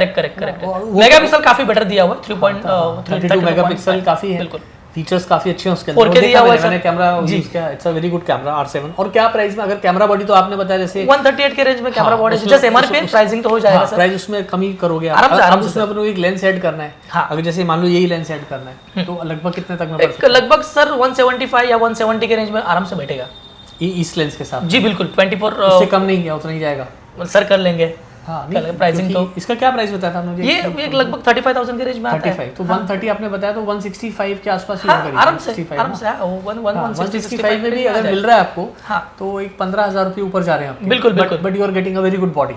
मेगापिक्सल काफी बेटर दिया हुआ है, 3.32 मेगापिक्सल काफी है, बिल्कुल, फीचर्स काफी अच्छे हैं उसके अंदर। 4K दिया हुआ है, मैंने कैमरा यूज किया, it's a very good camera R7। और क्या प्राइस में, अगर कैमरा बॉडी तो आपने बताया जैसे 138 के रेंज में कैमरा बॉडी, जैसे एमआरपी प्राइसिंग तो हो जाएगा सर, प्राइस उसमें कम ही करोगे आराम से। उसमें अपने एक लेंस ऐड करना है, अगर जैसे मान लो यही लेंस ऐड करना है तो लगभग कितने तक में पड़ सकता है? लगभग सर 175 या 170 के रेंज में आराम से बैठेगा इस लेंस के साथ। जी बिल्कुल, 24 उससे कम नहीं गया, उतना ही जाएगा सर, कर लेंगे। हाँ, प्राइसिंग तो इसका क्या प्राइस बताया था मुझे? ये एक लगभग 35,000 के रेंज में आता है। 35 तो 130 आपने बताया, तो 165 के आसपास ही होगा। आराम से 165 में भी अगर मिल रहा है आपको तो एक 15,000 रुपये ऊपर जा रहे हैं आपके। बिल्कुल, but you are getting a very good body.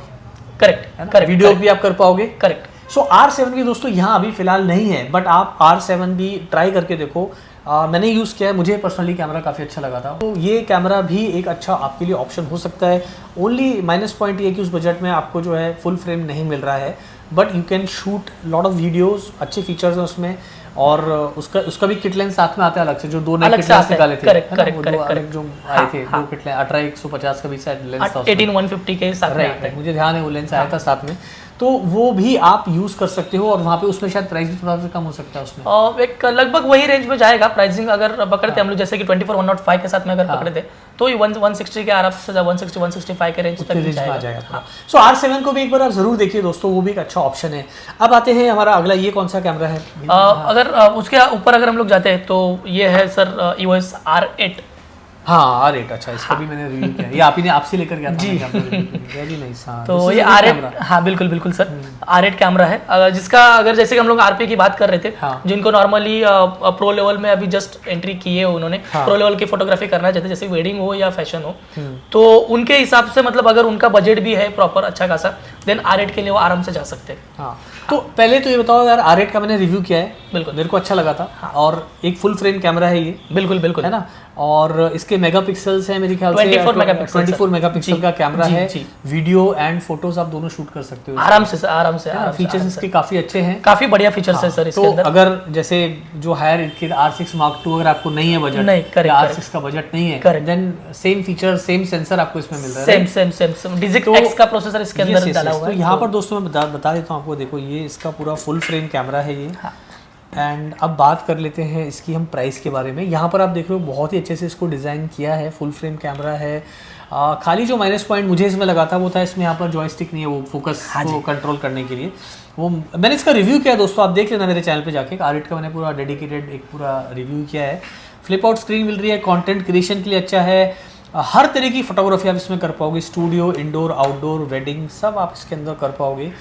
Correct, video भी आप कर पाओगे। करेक्ट। सो R7 भी दोस्तों यहाँ अभी फिलहाल नहीं है, बट आप R7 भी ट्राई करके देखो। मैंने यूज़ किया है, मुझे पर्सनली कैमरा काफ़ी अच्छा लगा था, तो ये कैमरा भी एक अच्छा आपके लिए ऑप्शन हो सकता है। ओनली माइनस पॉइंट ये कि उस बजट में आपको जो है फुल फ्रेम नहीं मिल रहा है, but you can shoot lot of videos, अच्छे फीचर्स हैं उसमें। और उसका भी किट लेंस साथ में आता है अलग से, जो दो नए किट लेंस निकाले थे, करेक्ट, जो आए थे दो किट लेंस, 18-150 का भी शायद लेंस था, 18-150 के साथ में आता है, मुझे ध्यान है वो लेंस आया था साथ में, तो वो भी आप यूज कर सकते हो। और वहाँ पे उसमें शायद प्राइस भी थोड़ा सा कम हो सकता है उसमें, एक लगभग वही रेंज में जाएगा प्राइसिंग। अगर पकड़ते हम लोग जैसे कि 24-105 के साथ में अगर पकड़े थे तो 160 के आराम से 160-165 के रेंज तक जाएगा। सो R7 को भी एक बार आप जरूर देखिए दोस्तों, वो भी एक अच्छा ऑप्शन है। अब आते हैं हमारा अगला, ये कौन सा कैमरा है? अगर उसके ऊपर अगर हम लोग जाते हैं तो ये है सर EOS R8। हाँ, R8, अच्छा, इसका भी मैंने रिव्यू किया, ये आप ही ने आपसे लेकर गया था जी, वेरी नाइस। तो ये R8, हाँ बिल्कुल सर, R8 कैमरा है, जिसका अगर जैसे कि हम लोग RP की बात कर रहे थे, जिनको नॉर्मली प्रो लेवल में अभी जस्ट एंट्री की है उन्होंने, प्रो लेवल की फोटोग्राफी करना चाहते जैसे वेडिंग हो या फैशन हो, तो उनके हिसाब से मतलब अगर उनका बजट भी है प्रॉपर अच्छा खासा, देन R8 के लिए वो आराम से जा सकते हैं। तो पहले तो ये बताओ यार, R8 का मैंने रिव्यू किया है, बिल्कुल मेरे को अच्छा लगा था, और एक फुल फ्रेम कैमरा है ये, बिल्कुल है ना, और इसके मेगापिक्सल्स हैं मेरे ख्याल से 24 मेगापिक्सल का कैमरा है। वीडियो एंड फोटोज आप दोनों शूट कर सकते हो आराम से फीचर्स इसके काफी अच्छे हैं, काफी बढ़िया फीचर्स है सर इसके अंदर। अगर जैसे जो हायर R6 Mark II अगर आपको नहीं है बजट, R6 का बजट नहीं है, then same feature same sensor आपको इसमें मिल रहा है, सेम डिजिक X का प्रोसेसर इसके अंदर डाला हुआ है। तो यहाँ पर दोस्तों मैं बता देता हूँ आपको, देखो ये इसका पूरा फुल फ्रेम कैमरा है ये। एंड अब बात कर लेते हैं इसकी हम प्राइस के बारे में। यहाँ पर आप देख रहे हो बहुत ही अच्छे से इसको डिज़ाइन किया है, फुल फ्रेम कैमरा है। खाली जो माइनस पॉइंट मुझे इसमें लगा था वो था इसमें यहाँ पर जॉयस्टिक नहीं है, वो फोकस को कंट्रोल करने के लिए। वो मैंने इसका रिव्यू किया दोस्तों, आप देख लेना मेरे चैनल पे जाके, R8 का मैंने पूरा डेडिकेटेड एक पूरा रिव्यू किया है। फ्लिप आउट स्क्रीन मिल रही है, कंटेंट क्रिएशन के लिए अच्छा है, हर तरह की फोटोग्राफी आप इसमें कर पाओगे, स्टूडियो, इंडोर, आउटडोर, वेडिंग, सब आप इसके अंदर कर पाओगे।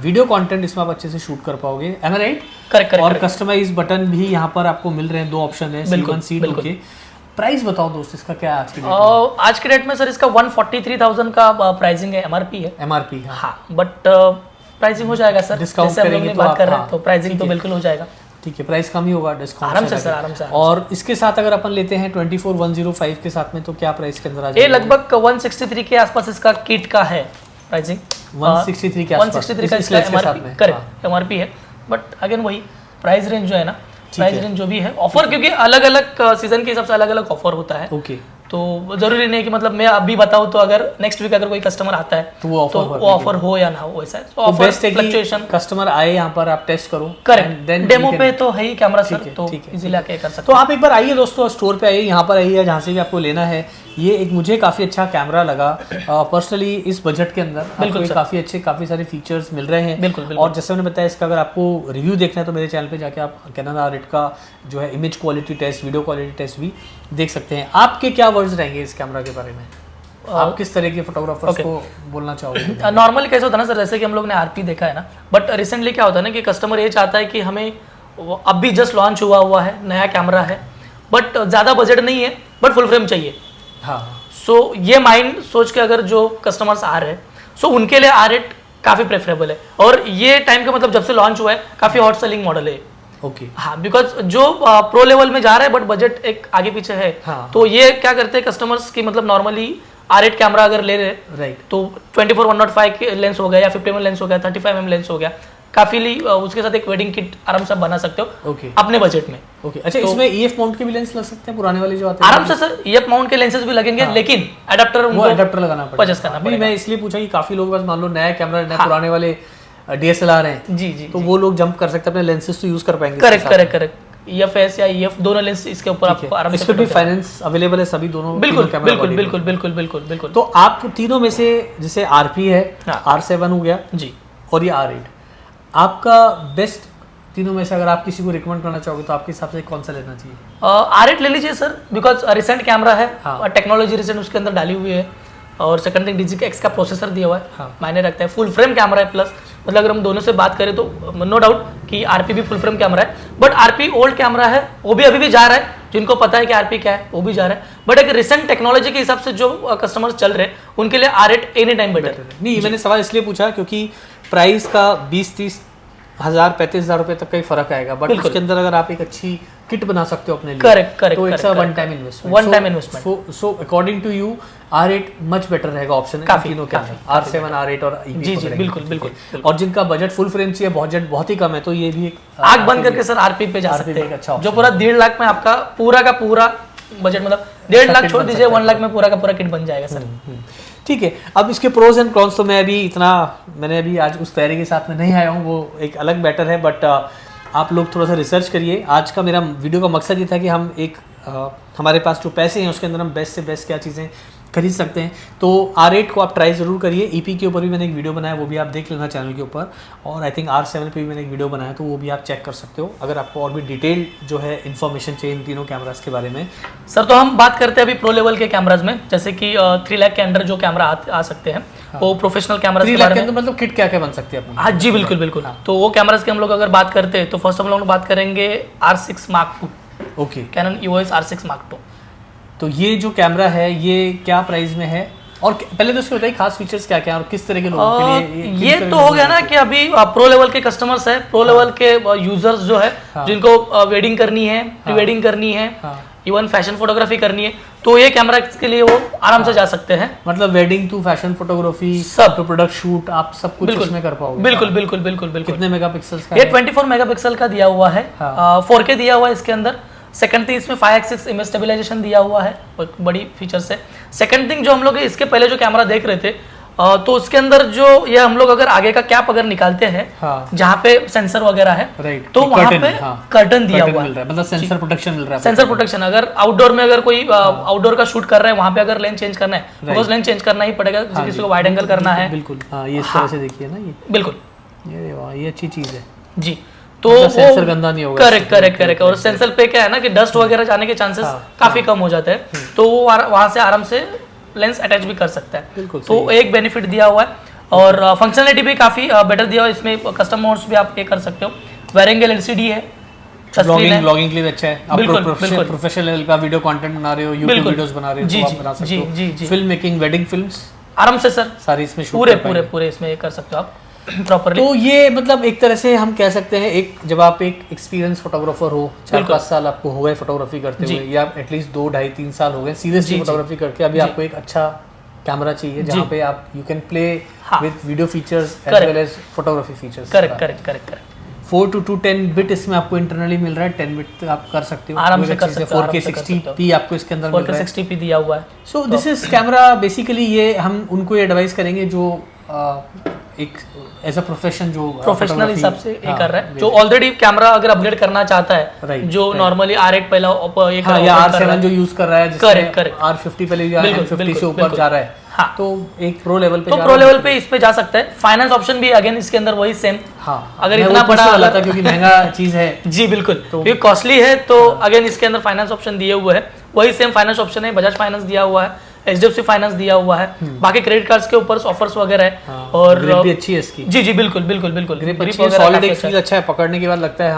वीडियो कंटेंट इसमें आप अच्छे से शूट कर पाओगे, एम आई राइट? करेक्ट। और कस्टमाइज बटन भी यहाँ पर आपको मिल रहे हैं, दो ऑप्शन है, C1 C2 के। प्राइस बताओ दोस्त इसका क्या है आज के डेट में सर इसका 143,000 का प्राइसिंग है, MRP है। MRP हाँ, बट प्राइसिंग हो जाएगा सर, डिस्काउंट करेंगे बात कर रहे हैं तो प्राइसिंग तो बिल्कुल हो जाएगा। ठीक है, प्राइस कम ही होगा डिस्काउंट आराम से सर, आराम से। और इसके साथ अगर अपन लेते हैं 24105 के साथ में, तो क्या प्राइस के अंदर आ जाएगा? ये लगभग 163 के आसपास इसका किट का है प्राइसिंग, 163 के आसपास 163 का इसका MRP, करेक्ट, MRP है। बट अगेन वही प्राइस रेंज जो है ना, प्राइस रेंज जो भी है ऑफर, क्योंकि अलग अलग सीजन के हिसाब से अलग अलग ऑफर होता है। ओके, तो जरूरी नहीं कि मतलब मैं अभी बताऊं तो अगर नेक्स्ट वीक अगर कोई कस्टमर आता है तो वो ऑफर हो या ना हो, ऐसा है। तो ऑफर फ्लक्चुएशन, कस्टमर आए यहाँ पर, आप टेस्ट करो, करेक्ट, डेमो पे तो है ही कैमरा सर, तो इजीली आके कर सकते हो। तो आप एक बार आइए दोस्तों, स्टोर पे आइए, यहाँ पर आइए, जहाँ से भी आपको लेना है। ये एक मुझे काफ़ी अच्छा कैमरा लगा पर्सनली, इस बजट के अंदर बिल्कुल काफ़ी अच्छे, काफ़ी सारे फीचर्स मिल रहे हैं। बिल्कुल। और जैसे मैंने बताया, इसका अगर आपको रिव्यू देखना है तो मेरे चैनल पे जाके आप कैनन R8 का जो है image quality test, video quality test भी देख सकते हैं। आपके क्या वर्ड्स रहेंगे इस कैमरा के बारे में? आप किस तरह के फोटोग्राफर्स को बोलना चाहोगे? नॉर्मली कैसे होता है ना सर, जैसे कि हम लोग ने RP देखा है ना, बट रिसेंटली क्या होता है ना कि कस्टमर ये चाहता है कि हमें अभी जस्ट लॉन्च हुआ है, नया कैमरा है, बट ज़्यादा बजट नहीं है, बट फुल फ्रेम चाहिए। हाँ, सो ये माइंड सोच के अगर जो कस्टमर्स आ रहे हैं, सो उनके लिए R8 काफ़ी प्रेफरेबल है। और ये टाइम का मतलब जब से लॉन्च हुआ है, काफ़ी हॉट सेलिंग मॉडल है। ओके हाँ, बिकॉज जो प्रो लेवल में जा रहा है बट बजट एक आगे पीछे है, तो ये क्या करते हैं कस्टमर्स की, मतलब नॉर्मली R8 कैमरा अगर ले रहे राइट तो 24-105 के लेंस हो गया या 50mm लेंस हो गया, 35mm लेंस हो गया, काफी उसके साथ एक वेडिंग किट आराम से बना सकते हो अपने बजट में। ओके अच्छा, इसमें EF माउंट के भी लेंस लग सकते हैं पुराने वाले जो आते हैं? आराम से सर EF माउंट के लेंसेज भी लगेंगे, लेकिन अडेप्टर लगाना पड़ेगा, परचेस करना पड़ेगा। मैं इसलिए पूछा कि काफी लोग बस मान लो नया कैमरा, नए पुराने वाले DSLR हैं जी, तो वो लोग जंप कर सकते हैं, अपने लेंसेज तो यूज कर पाएंगे। करेक्ट EFS या EF दोनों लेंस इसके ऊपर आपको आराम से, इस पे भी फाइनेंस अवेलेबल है सभी दोनों? बिल्कुल। तो आप तीनों में से जैसे RP है, R7 हो गया जी, और ये R8, आपका बेस्ट तीनों में से अगर आप किसी को रिकमेंड करना चाहोगे तो आपके हिसाब से कौन सा लेना चाहिए? R8 ले लीजिए सर, बिकॉज रिसेंट कैमरा है और टेक्नोलॉजी रिसेंट उसके अंदर डाली हुई है, और सेकंड थिंग DGX का प्रोसेसर दिया हुआ है, मायने रखता है। फुल फ्रेम कैमरा है, प्लस मतलब अगर हम दोनों से बात करें तो नो डाउट कि RP भी फुल फ्रेम कैमरा है, बट RP ओल्ड कैमरा है, वो भी अभी भी जा रहा है, जिनको पता है कि RP क्या है वो भी जा रहा है, बट एक रिसेंट टेक्नोलॉजी के हिसाब से जो कस्टमर्स चल रहे हैं उनके लिए R8 एनी टाइम बेटर है। नहीं, मैंने सवाल इसलिए पूछा क्योंकि प्राइस का 20-30 हज़ार 35,000 रुपए तक का ही फर्क आएगा, बट उसके अंदर अगर आप एक अच्छी किट बना सकते हो अपने लिए, करेक्ट तो it's a one time investment. So according to you R8 much better रहेगा ऑप्शन तीनों के अंदर, R7, R8 और EP। जी बिल्कुल। और जिनका बजट फुल फ्रेम चाहिए, बजट बहुत ही कम है, तो ये भी एक आंख बंद करके सर RP पे जा सकते हैं, अच्छा जो पूरा 1.5 लाख में आपका पूरा का पूरा बजट, मतलब 1.5 लाख छोड़ दीजिए, 1 लाख में पूरा का पूरा किट बन जाएगा सर। ठीक है। अब इसके प्रोज एंड कॉन्स तो मैंने अभी आज उस तैयारी के साथ में नहीं आया हूँ, वो एक अलग मैटर है, बट आप लोग थोड़ा सा रिसर्च करिए। आज का मेरा वीडियो का मकसद ये था कि हम एक हमारे पास जो पैसे हैं उसके अंदर हम बेस्ट से बेस्ट क्या चीज़ें खरीद सकते हैं। तो R8 को आप ट्राई ज़रूर करिए। EP के ऊपर भी मैंने एक वीडियो बनाया, वो भी आप देख लेना चैनल के ऊपर, और आई थिंक R7 पे भी मैंने एक वीडियो बनाया, तो वो भी आप चेक कर सकते हो अगर आपको और भी डिटेल जो है इन्फॉर्मेशन चाहिए इन तीनों कैमरास के बारे में। सर तो हम बात करते हैं अभी प्रो लेवल के कैमराज में, जैसे कि 3 लाख के अंडर जो कैमरा आ सकते हैं, वो प्रोफेशनल कैमरा 3 लाख के अंदर मतलब किट क्या क्या बन सकती है अपनी? हाँ जी बिल्कुल। तो वो कैमराज की हम लोग अगर बात करते हैं तो फर्स्ट हम लोग बात करेंगे R6 Mark II। Okay, Canon EOS R6 Mark II। तो ये जो कैमरा है ये क्या प्राइस में है, और पहले तो इसके बताइए खास फीचर्स क्या क्या और किस तरह के लोगों के लिए ये तो हो गया ना कि अभी प्रो लेवल के कस्टमर्स है, प्रो लेवल के यूजर्स जो है, जिनको वेडिंग करनी है, प्री वेडिंग करनी है, इवन फैशन फोटोग्राफी करनी है, तो ये कैमरा के लिए वो आराम से जा सकते हैं। मतलब वेडिंग टू फैशन फोटोग्राफी, सब टू प्रोडक्ट शूट, आप सब कुछ इसमें कर पाओगे। बिल्कुल। कितने मेगापिक्सल्स का? ये 24 मेगापिक्सल का दिया हुआ है, 4K दिया हुआ है इसके अंदर। सेकंड थिंग इसमें 5x6 इमेज स्टेबलाइजेशन दिया हुआ है, एक बड़ी फीचर्स है। सेकंड थिंग जो हम लोग इसके पहले जो कैमरा देख रहे थे, तो उसके अंदर जो ये हम लोग अगर आगे का कैप अगर निकालते हैं, जहाँ पे सेंसर वगैरह है, तो वहाँ पे कर्टन दिया हुआ है, मतलब सेंसर प्रोटेक्शन मिल रहा है। सेंसर प्रोटेक्शन अगर आउटडोर में अगर कोई आउटडोर का शूट कर रहा है, वहाँ पे अगर लेंस चेंज करना है, तो लेंस चेंज करना ही पड़ेगा, किसी को वाइड एंगल करना है। बिल्कुल, ये इस तरह से देखिए ना, ये बिल्कुल, ये अच्छी चीज है जी। तो सेंसर गंदा नहीं होगा। करेक्ट। और सेंसर पे क्या है ना कि डस्ट वगैरह जाने के चांसेस काफी कम हो जाते हैं, तो वो वहां से आराम से लेंस अटैच भी कर सकता है। तो एक बेनिफिट दिया हुआ है, और फंक्शनलिटी भी काफी बेटर दिया हुआ है। इसमें कस्टम मोड्स भी आप ये कर सकते हो। वेरिएबल LCD है, ब्लॉगिंग के लिए अच्छा है। आप प्रोफेशनल लेवल का वीडियो कंटेंट बना रहे हो, यूट्यूब वीडियोस बना रहे हो, तो आप बना सकते हो। फिल्म मेकिंग, वेडिंग फिल्म्स आराम से सर सारी इसमें शूट पूरे इसमें कर सकते हो आप प्रॉपर्ली। तो ये मतलब एक तरह से हम कह सकते हैं, एक जब आप एक एक्सपीरियंस फोटोग्राफर हो, 4-5 साल आपको हो गए फोटोग्राफी करते हुए, या एटलीस्ट 2-2.5-3 साल हो गए सीरियसली फोटोग्राफी करके, अभी आपको एक अच्छा कैमरा चाहिए जहाँ पे आप you can play with video features as well as photography features. Correct 4:10 bit इसमें आपको इंटरनली मिल रहा है, 10 बिट आप कर सकते हो, आराम से कर सकते हो। 4K 60p आपको इसके अंदर मिल रहा है, 4K 60p दिया हुआ है। So this is camera basically. ये हम उनको एडवाइस करेंगे जो एक एज अ प्रोफेशन, जो प्रोफेशनल हिसाब से ये कर रहा है, जो ऑलरेडी कैमरा अगर अपग्रेड करना चाहता है, जो नॉर्मली R8 पहला या R7 जो यूज कर रहा है, करेक्ट R50 पहले या M50 से ऊपर जा रहा है, तो एक प्रो लेवल पे, तो प्रो लेवल पे इस पे जा सकता है। फाइनेंस ऑप्शन भी अगेन इसके अंदर वही सेम। अगर इतना बड़ा वाला था क्योंकि महंगा चीज है जी बिल्कुल, क्योंकि कॉस्टली है, तो अगेन इसके अंदर फाइनेंस ऑप्शन दिए हुए है, वही सेम फाइनेंस ऑप्शन है। बजाज फाइनेंस दिया हुआ है, HDFC फाइनेंस दिया हुआ है, बाकी क्रेडिट कार्ड्स के ऊपर ऑफर्स वगैरह है, और ग्रिप भी अच्छी है इसकी। जी बिल्कुल ग्रिप अच्छी है, सॉलिड एक फील अच्छा है, पकड़ने के बाद लगता है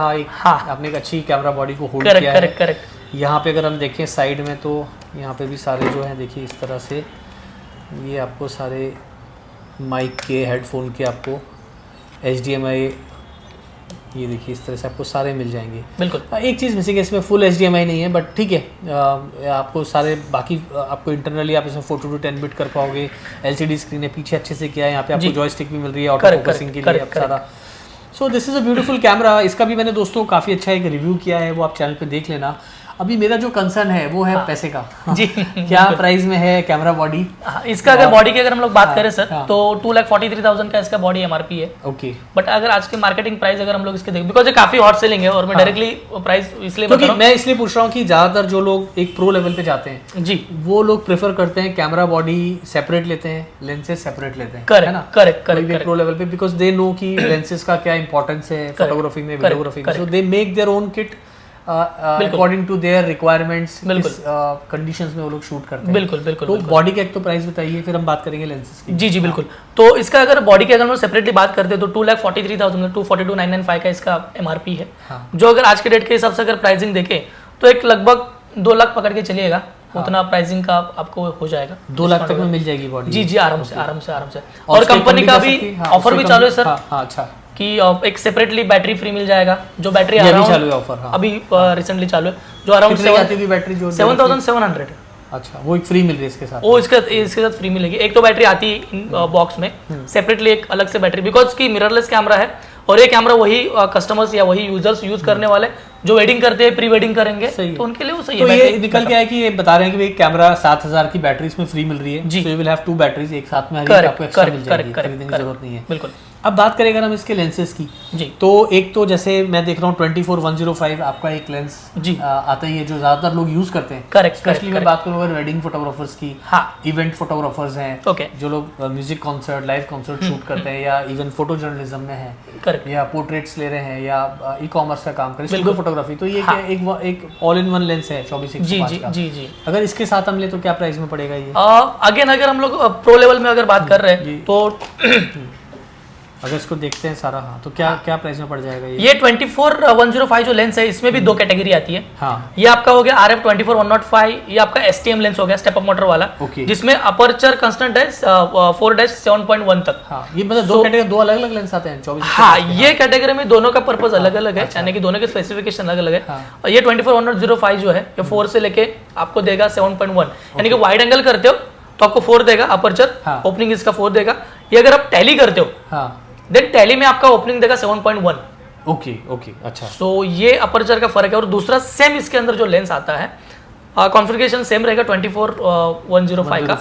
आपने एक अच्छी कैमरा बॉडी को होल्ड किया है। करेक्ट। यहाँ पे अगर हम देखें साइड में, तो यहाँ पे भी सारे जो है देखिए इस तरह से, ये आपको सारे माइक के, हेडफोन के, आपको HDMI ये देखिए इस तरह से आपको सारे मिल जाएंगे। बिल्कुल। एक चीज़ मिसिंग है इसमें, फुल HDMI नहीं है, बट ठीक है आपको सारे बाकी आपको इंटरनली आप इसमें 4 to 10 बिट कर पाओगे। LCD स्क्रीन है, पीछे अच्छे से किया है, यहाँ पे आपको जॉयस्टिक भी मिल रही है ऑटो फोकसिंग के लिए आप सारा। So this is a beautiful camera. इसका भी मैंने दोस्तों काफ़ी अच्छा एक रिव्यू किया है, वो आप चैनल पे देख लेना। अभी मेरा जो कंसर्न है वो है पैसे का। जी क्या प्राइस में है कैमरा बॉडी? इसका अगर बॉडी की अगर हम लोग बात करें सर तो 2,43,000 का इसका बॉडी MRP है। ओके। बट अगर आज के मार्केटिंग प्राइस अगर हम लोग इसके देखें, बिकॉज ये काफी हॉट सेलिंग है और मैं डायरेक्टली प्राइस इसलिए बता रहा हूं, मैं इसलिए पूछ रहा हूँ कि ज्यादातर जो लोग एक प्रो लेवल पे जाते हैं जी, वो लोग प्रेफर करते हैं कैमरा बॉडी सेपरेट लेते हैं, लेंसेज सेपरेट लेते हैं, करेक्ट है ना? करेक्ट प्रो लेवल पे, बिकॉज दे नो कि लेंसेज का क्या इंपॉर्टेंस है फोटोग्राफी में, वीडियोग्राफी में। So they make their own kit according to their requirements, conditions में वो लोग शूट करते हैं। बिल्कुल बिल्कुल। तो बॉडी का एक तो प्राइस बताइए, फिर हम बात करेंगे लेंसेज की। जी जी बिल्कुल। तो इसका अगर बॉडी की अगर हम लोग सेपरेटली बात करते हैं तो 2,43,000 242,995 का इसका MRP है। जो अगर आज के डेट के हिसाब से अगर प्राइसिंग देखें तो एक लगभग 2 लाख पकड़ के चलिएगा, उतना प्राइसिंग का आपको हो जाएगा। 2 लाख तक में मिल जाएगी बॉडी? जी जी, आराम से आराम से आराम से। और कंपनी का भी ऑफर भी चालू है सर। अच्छा, कि एक सेपरेटली बैटरी फ्री मिल जाएगा। जो बैटरी चालू है ऑफर? अभी रिसेंटली चालू है, जो अराउंड 7,700। अच्छा, वो एक फ्री मिल रही है इसके साथ? वो इसके साथ फ्री मिलेगी। एक तो बैटरी आती है बॉक्स में, सेपरेटली एक अलग से बैटरी, बिकॉज की मिररलेस कैमरा है और ये कैमरा वही कस्टमर्स या वही यूजर्स यूज करने वाले जो वेडिंग करते हैं, प्री वेडिंग करेंगे, तो उनके लिए वो सही है। तो ये निकल के आया कि ये बता रहे हैं कि कैमरा 7,000 की बैटरी इसमें फ्री मिल रही है। जी, यू विल हैव 2 बैटरीज एक साथ में, आपको एक्स्ट्रा मिल जाएगी, खरीदने की जरूरत नहीं है। बिल्कुल। अब बात करें अगर हम इसके लेंसेज की, जी, तो एक तो जैसे मैं देख रहा हूँ 24-105 आपका एक लेंस जी आता ही है जो ज्यादातर लोग यूज करते हैं। करेक्ट। स्पेशली मैं बात करूँ अगर वेडिंग फोटोग्राफर्स की, हाँ, इवेंट फोटोग्राफर्स हैं, ओके, जो लोग music concert, live concert shoot करते हैं, या इवन फोटो जर्नलिज्म में है, करेक्ट, या पोर्ट्रेट्स ले रहे हैं, या ई-कॉमर्स का काम कर रहे हैं, स्टूडियो फोटोग्राफी, तो ये एक ऑल इन वन लेंस है 24-105 का। जी जी। अगर इसके साथ हम ले तो क्या प्राइस में पड़ेगा ये? अगेन अगर हम लोग प्रो लेवल में अगर बात कर रहे हैं तो अगर इसको देखते हैं सारा, हाँ, तो क्या प्राइस में पड़ जाएगा ये 24-105 जो लेंस है, इसमें भी 2 कैटेगरी आती है। हाँ, ये आपका हो गया RF 24-105, ये आपका STM लेंस हो गया, स्टेप अप मोटर वाला, जिसमें अपर्चर कांस्टेंट है 4-7.1 तक। हाँ, ये मतलब 2 कैटेगरी, 2 अलग अलग लेंस आते हैं 24। हाँ, ये कैटेगरी में दोनों का पर्पस अलग अलग है, यानी कि दोनों के स्पेसिफिकेशन अलग अलग है। और ये 24-105 जो है ये 4 से लेके आपको देगा 7.1, यानी कि वाइड एंगल करते हो तो आपको 4 देगा अपर्चर, ओपनिंग इसका 4 देगा। ये अगर आप टैली करते हो देन टैली में आपका ओपनिंग देगा 7.1। ओके, अच्छा। सो ये अपर्चर का फर्क है। और दूसरा सेम इसके अंदर जो लेंस आता है, कॉन्फ़िगरेशन सेम रहेगा 24-105 का,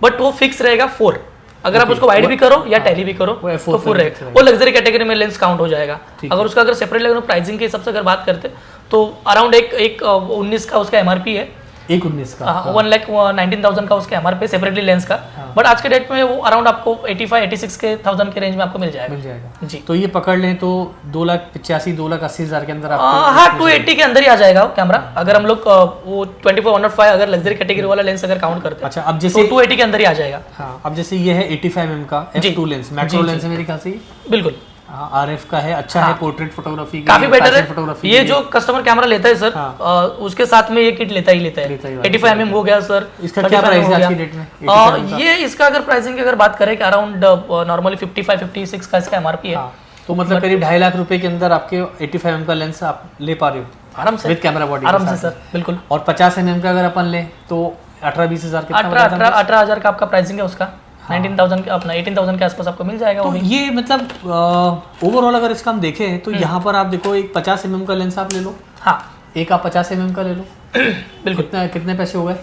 बट वो फिक्स रहेगा 4। अगर आप उसको वाइड भी करो या टैली भी करो तो 4 रहेगा, वो लग्जरी कैटेगरी में लेंस काउंट हो जाएगा। अगर उसका अगर सेपरेट लेकर प्राइसिंग के हिसाब से अगर बात करते तो अराउंड एक 19 का उसका MRP है, 19 का 1,19,000 का उसका MRP सेपरेटली लेंस का। बट आज के डेट में वो अराउंड आपको 85-86,000 के रेंज में आपको मिल जाएगा। जी, तो ये पकड़ लें तो 2,85,000 2,80,000 के अंदर हाँ 280 के अंदर ही आ जाएगा कैमरा। अगर हम लोग वो 24-105 अगर लग्जरी कैटेगरी वाला लेंस अगर काउंट करते हैं, अच्छा, अब जैसे 280 के अंदर ही आ जाएगा। हाँ, अब जैसे ये है 85mm का f2 लेंस, मैक्रो लेंस है मेरे ख्याल से, बिल्कुल RF का है, अच्छा है, पोर्ट्रेट फोटोग्राफी काफी बेटर है। ये जो कस्टमर कैमरा लेता है सर, उसके साथ में ये किट लेता ही लेता है। 85mm हो गया सर, इसका क्या प्राइस है आज की डेट में? ये इसका अगर प्राइसिंग की अगर बात करें कि अराउंड नॉर्मली 55-56 का इसका MRP है। तो मतलब करीब 2.5 लाख रुपए के अंदर आपके 85mm का लेंस आप ले पा रहे हो आराम से, विद कैमरा बॉडी, आराम से सर, बिल्कुल। और 50mm का अगर अपन ले तो 18-20,000 कितना? 18,000 का आपका प्राइसिंग है उसका। 19,000 के अपना 18,000 के आसपास आपको मिल जाएगा। तो ये मतलब ओवरऑल अगर इसका हम देखें तो यहाँ पर आप देखो एक 50mm का लेंस आप ले लो, हाँ, एक आप 50mm का ले लो, बिल्कुल। कितने पैसे हो गए?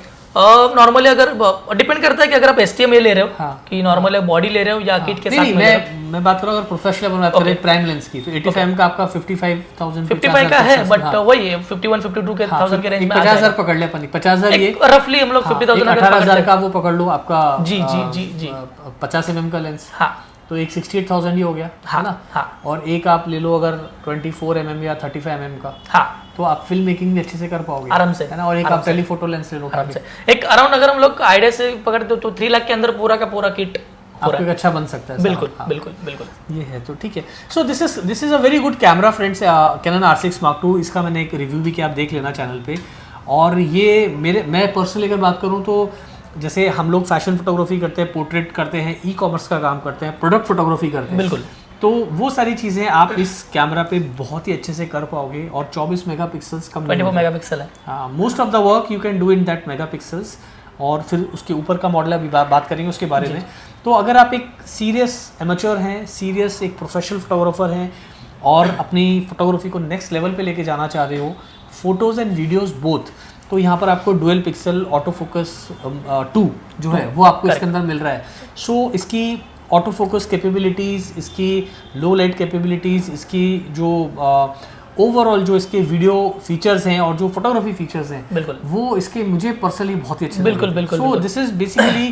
नॉर्मली अगर डिपेंड करता है कि अगर आप STM ले रहे हो कि नॉर्मल बॉडी ले रहे हो या किट के साथ में। मैं बात करूँ अगर प्रोफेशनल बात करें प्राइम लेंस की, तो 85mm का आपका 55,000 का है, बट वही 51-52 के 1000 के रेंज में 50,000 पकड़ ले अपन, 50,000 ये रफली हम लोग 50,000 18,000 का वो पकड़ लो आपका। जी जी जी जी 50mm का लेंस, हाँ, तो एक 68,000 ही हो गया, है ना? हाँ, और एक आप ले लो अगर 24mm या 35mm का, हाँ, तो आप फिल्म मेकिंग भी अच्छे से कर पाओगे आराम से, है ना? और एक आप टेलीफोटो लेंस ले लो आराम से। एक अराउंड अगर हम लोग आइडिया से पकड़ते तो 3 लाख के अंदर पूरा का पूरा किट आपको अच्छा बन सकता है। बिल्कुल बिल्कुल बिल्कुल, ये है तो ठीक है। So this is a very good camera friends, Canon R6 Mark II। इसका मैंने एक रिव्यू भी किया, आप देख लेना चैनल पे। और ये मैं पर्सनली अगर बात करूँ तो जैसे हम लोग फैशन फोटोग्राफी करते हैं, पोर्ट्रेट करते हैं, ई-कॉमर्स का काम करते हैं, प्रोडक्ट फोटोग्राफी करते हैं, बिल्कुल, तो वो सारी चीज़ें आप इस कैमरा पे बहुत ही अच्छे से कर पाओगे और 24 मेगापिक्सल्स का 24 मेगापिक्सल है। हाँ, most of the work you can do in that megapixels. और फिर उसके ऊपर का मॉडल अभी बात करेंगे उसके बारे में। तो अगर आप एक सीरियस एमेच्योर हैं, सीरियस एक प्रोफेशनल फोटोग्राफर हैं और अपनी फोटोग्राफी को नेक्स्ट लेवल पे लेके जाना चाह रहे हो, फोटोज़ एंड वीडियोज़ बोथ, तो यहाँ पर आपको डुअल पिक्सल ऑटो फोकस 2 जो है वो आपको इसके अंदर मिल रहा है। सो इसकी ऑटो फोकस कैपेबिलिटीज़, इसकी लो लाइट कैपेबिलिटीज़, इसकी जो ओवरऑल जो इसके वीडियो फीचर्स हैं और जो फोटोग्राफी फीचर्स हैं, बिल्कुल वो इसके मुझे पर्सनली बहुत ही अच्छे बिल्कुल बिल्कुल। सो this is basically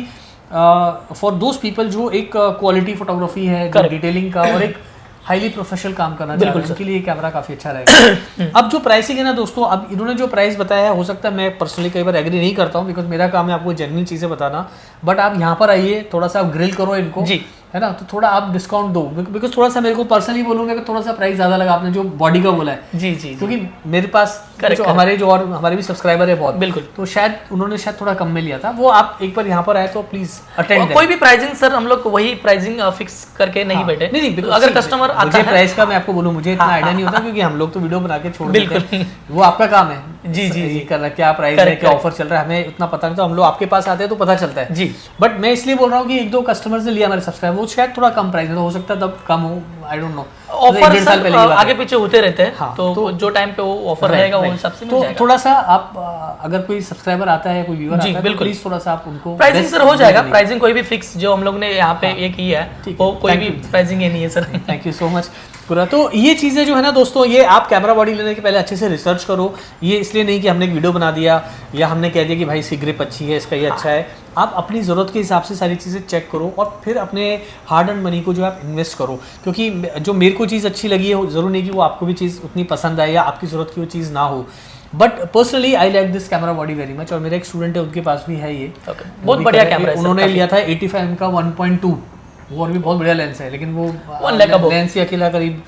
for those people जो एक क्वालिटी फोटोग्राफी है, जो डिटेलिंग का और एक हाईली प्रोफेशनल काम करना चाह रहे हैं, उनके लिए ये कैमरा काफ़ी अच्छा रहेगा। अब जो प्राइसिंग है ना दोस्तों, अब इन्होंने जो प्राइस बताया है, हो सकता है मैं पर्सनली कई बार एग्री नहीं करता हूँ, बिकॉज मेरा काम है आपको जेन्युइन चीज़ें बताना। बट आप यहाँ पर आइए, थोड़ा सा आप ग्रिल करो इनको जी, है ना, तो थोड़ा आप डिस्काउंट दो, बिकॉज थोड़ा सा मेरे को पर्सनली बोलूँगा कि थोड़ा सा प्राइस ज़्यादा लगा आपने जो बॉडी का बोला है। जी जी, क्योंकि मेरे पास जो हमारे भी सब्सक्राइबर है बहुत, बिल्कुल, तो शायद उन्होंने थोड़ा कम में लिया था। वो आप एक बार यहाँ पर आए तो प्लीज अटेंड। कोई भी प्राइसिंग सर हम लोग वही प्राइसिंग फिक्स करके नहीं बैठे। नहीं, अगर कस्टमर आता है, प्राइस का मैं आपको बोलूँ, मुझे इतना आइडिया नहीं होता, क्योंकि हम लोग तो वीडियो बना के छोड़ देते हैं, वो आपका काम है। जी जी जी, करना क्या प्राइस है, क्या ऑफर चल रहा है, हमें उतना पता नहीं, तो हम लोग आपके पास आते हैं तो पता चलता है जी। बट मैं इसलिए बोल रहा हूँ कि एक दो कस्टमर से लिया हमारे सब्सक्राइबर, वो शायद थोड़ा कम प्राइस में, तो हो सकता है तब कम हो, आई डोंट नो। ऑफर आगे पीछे होते रहते हैं। हाँ, तो जो टाइम पे वो ऑफर रहेगा वो हिसाब से मिल जाएगा। थोड़ा सा आप अगर कोई सब्सक्राइबर आता है, कोई व्यूअर आता है, तो प्लीज थोड़ा सा आप उनको प्राइसिंग सर हो जाएगा। प्राइसिंग कोई भी फिक्स जो हम लोग ने यहाँ पे ये की है, वो कोई भी प्राइसिंग ये नहीं है sir. Thank you so much पूरा। तो ये चीज़ें जो है ना दोस्तों, ये आप कैमरा बॉडी लेने के पहले अच्छे से रिसर्च करो। ये इसलिए नहीं कि हमने एक वीडियो बना दिया या हमने कह दिया कि भाई इसकी ग्रिप अच्छी है, इसका ये अच्छा है। आप अपनी ज़रूरत के हिसाब से सारी चीज़ें चेक करो और फिर अपने हार्ड एंड मनी को जो आप इन्वेस्ट करो, क्योंकि जो मेरे को चीज़ अच्छी लगी है, ज़रूर नहीं कि वो आपको भी चीज़ उतनी पसंद आए या आपकी ज़रूरत की वो चीज़ ना हो। But personally I like this camera body very much. और मेरा एक स्टूडेंट है, उनके पास भी है ये, बहुत बढ़िया कैमरा है। उन्होंने लिया था 85mm का 1.2, वो और भी बहुत बढ़िया लेंस है, लेकिन वो लेंस ही अकेला करीब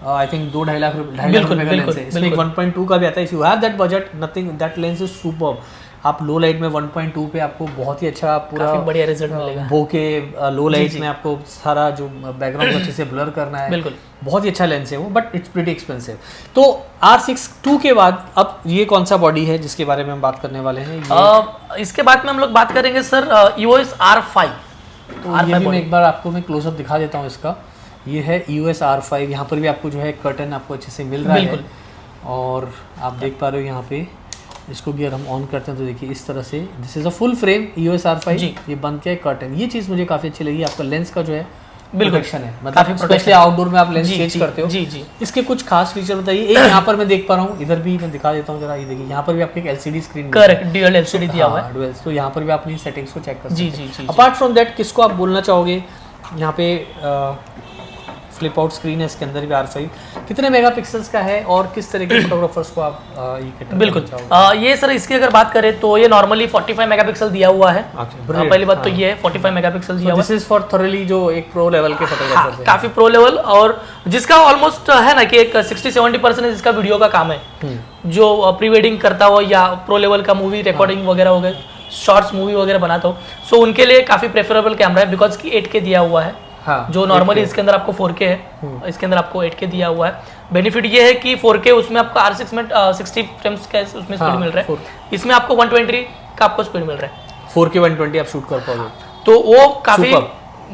आई थिंक 2-2.5 लाख रुपए का लेंस है। इसमें 1.2 का भी आता है। If you have that budget, nothing, that lens is superb. आप लो लाइट में 1.2 पे आपको बहुत ही अच्छा पूरा बढ़िया रिजल्ट मिलेगा। बोके लो लाइट में आपको सारा जो बैकग्राउंड को अच्छे से ब्लर करना है, बिल्कुल बहुत ही अच्छा लेंस है वो, बट इट्स प्रीटी एक्सपेंसिव। तो R6 II के बाद अब ये कौन सा बॉडी है जिसके बारे में हम बात करने वाले हैं? इसके बाद में हम लोग बात करेंगे सर EOS R5। तो ये भी मैं एक बार आपको मैं क्लोजअप दिखा देता हूँ इसका। ये है EOS R5। यहाँ पर भी आपको जो है कर्टन आपको अच्छे से मिल रहा है और आप देख पा रहे हो यहाँ पे। इसको भी अगर हम ऑन करते हैं तो देखिए इस तरह से, this is a full frame EOS R5। ये बंद किया है कर्टन। ये चीज़ मुझे काफ़ी अच्छी लगी। आपका लेंस का जो है प्रोटेक्शन है, मतलब स्पेशली आउटडोर में आप लेंस चेंज करते हो। जी जी। इसके कुछ खास फीचर बताइए। एक यहाँ पर मैं देख पा रहा हूँ, इधर भी मैं दिखा देता हूँ जरा। ये देखिए यहाँ पर भी आपको एक LCD screen, correct, dual LCD दिया हुआ है। ड्यूअल, तो यहाँ पर भी आप अपनी सेटिंग्स को चेक कर सकते हैं। जी जी। अपार्ट फ्रॉम दैट, किसको आप बोलना चाहोगे? यहाँ पे फ्लिप आउट स्क्रीन है, इसके अंदर भी R5। कितने मेगापिक्सल्स का है और किस तरह के फोटोग्राफर्स को आप ये बिल्कुल ये सर इसकी अगर बात करें तो ये नॉर्मली 45 मेगापिक्सल दिया हुआ है। पहली बात तो ये है 45 मेगापिक्सल दिया हुआ है। दिस इज फॉर थॉरली जो एक प्रो लेवल के फोटोग्राफर्स हैं, काफी प्रो लेवल, और जिसका ऑलमोस्ट है ना कि एक 60-70% इसका वीडियो का काम है, जो प्री वेडिंग करता हो या प्रो लेवल का मूवी रिकॉर्डिंग वगैरह हो गए, शॉर्ट्स मूवी वगैरह बनाता हो, सो उनके लिए काफी प्रेफरेबल कैमरा है, बिकॉज की 8K दिया हुआ है। हाँ, जो नॉर्मली इसके अंदर आपको 4K है, इसके अंदर आपको 8K दिया हुआ है। बेनिफिट ये है कि 4K उसमें आपको R6 में 60 फ्रेम्स का उसमें स्पीड मिल रहा है, इसमें आपको 120 का आपको स्पीड मिल रहा है। 4K 120 आप शूट कर पाओगे, तो वो काफी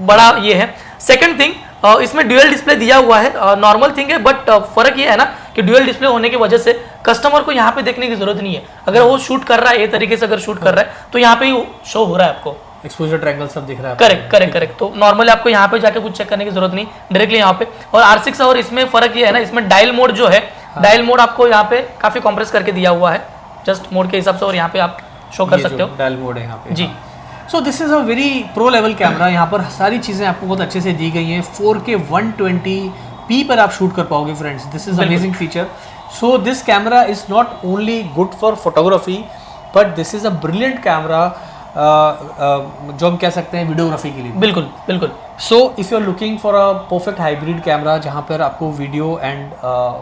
बड़ा ये है। सेकंड थिंग, इसमें ड्यूअल डिस्प्ले दिया हुआ है। नॉर्मल थिंग है, बट फर्क ये है ना कि ड्यूअल डिस्प्ले होने की वजह से कस्टमर को यहाँ पे देखने की जरूरत नहीं है। अगर वो शूट कर रहा है, ये तरीके से अगर शूट कर रहा है, तो यहाँ पे ही शो हो रहा है, आपको एक्सपोजर ट्रायंगल सब दिख रहा है। करेक्ट। तो नॉर्मली आपको यहाँ पे जाके कुछ चेक करने की जरूरत नहीं, डायरेक्टली यहाँ पे। और R6 और इसमें फर्क ये है ना, इसमें डायल मोड जो है, डायल मोड आपको यहाँ पे काफी कॉम्प्रेस करके दिया हुआ है, जस्ट मोड के हिसाब से, और यहाँ पे आप शो कर सकते हो। डायल मोड है यहाँ पे जी। So this is a very pro level camera. यहाँ पर सारी चीजें आपको बहुत अच्छे से दी गई हैं। 4K 120p पर आप शूट कर पाओगे friends. This is amazing feature. So this camera is not only good for photography, but this is a brilliant camera जो हम कह सकते हैं वीडियोग्राफी के लिए। बिल्कुल। So if you are looking for a perfect hybrid camera जहाँ पर आपको वीडियो एंड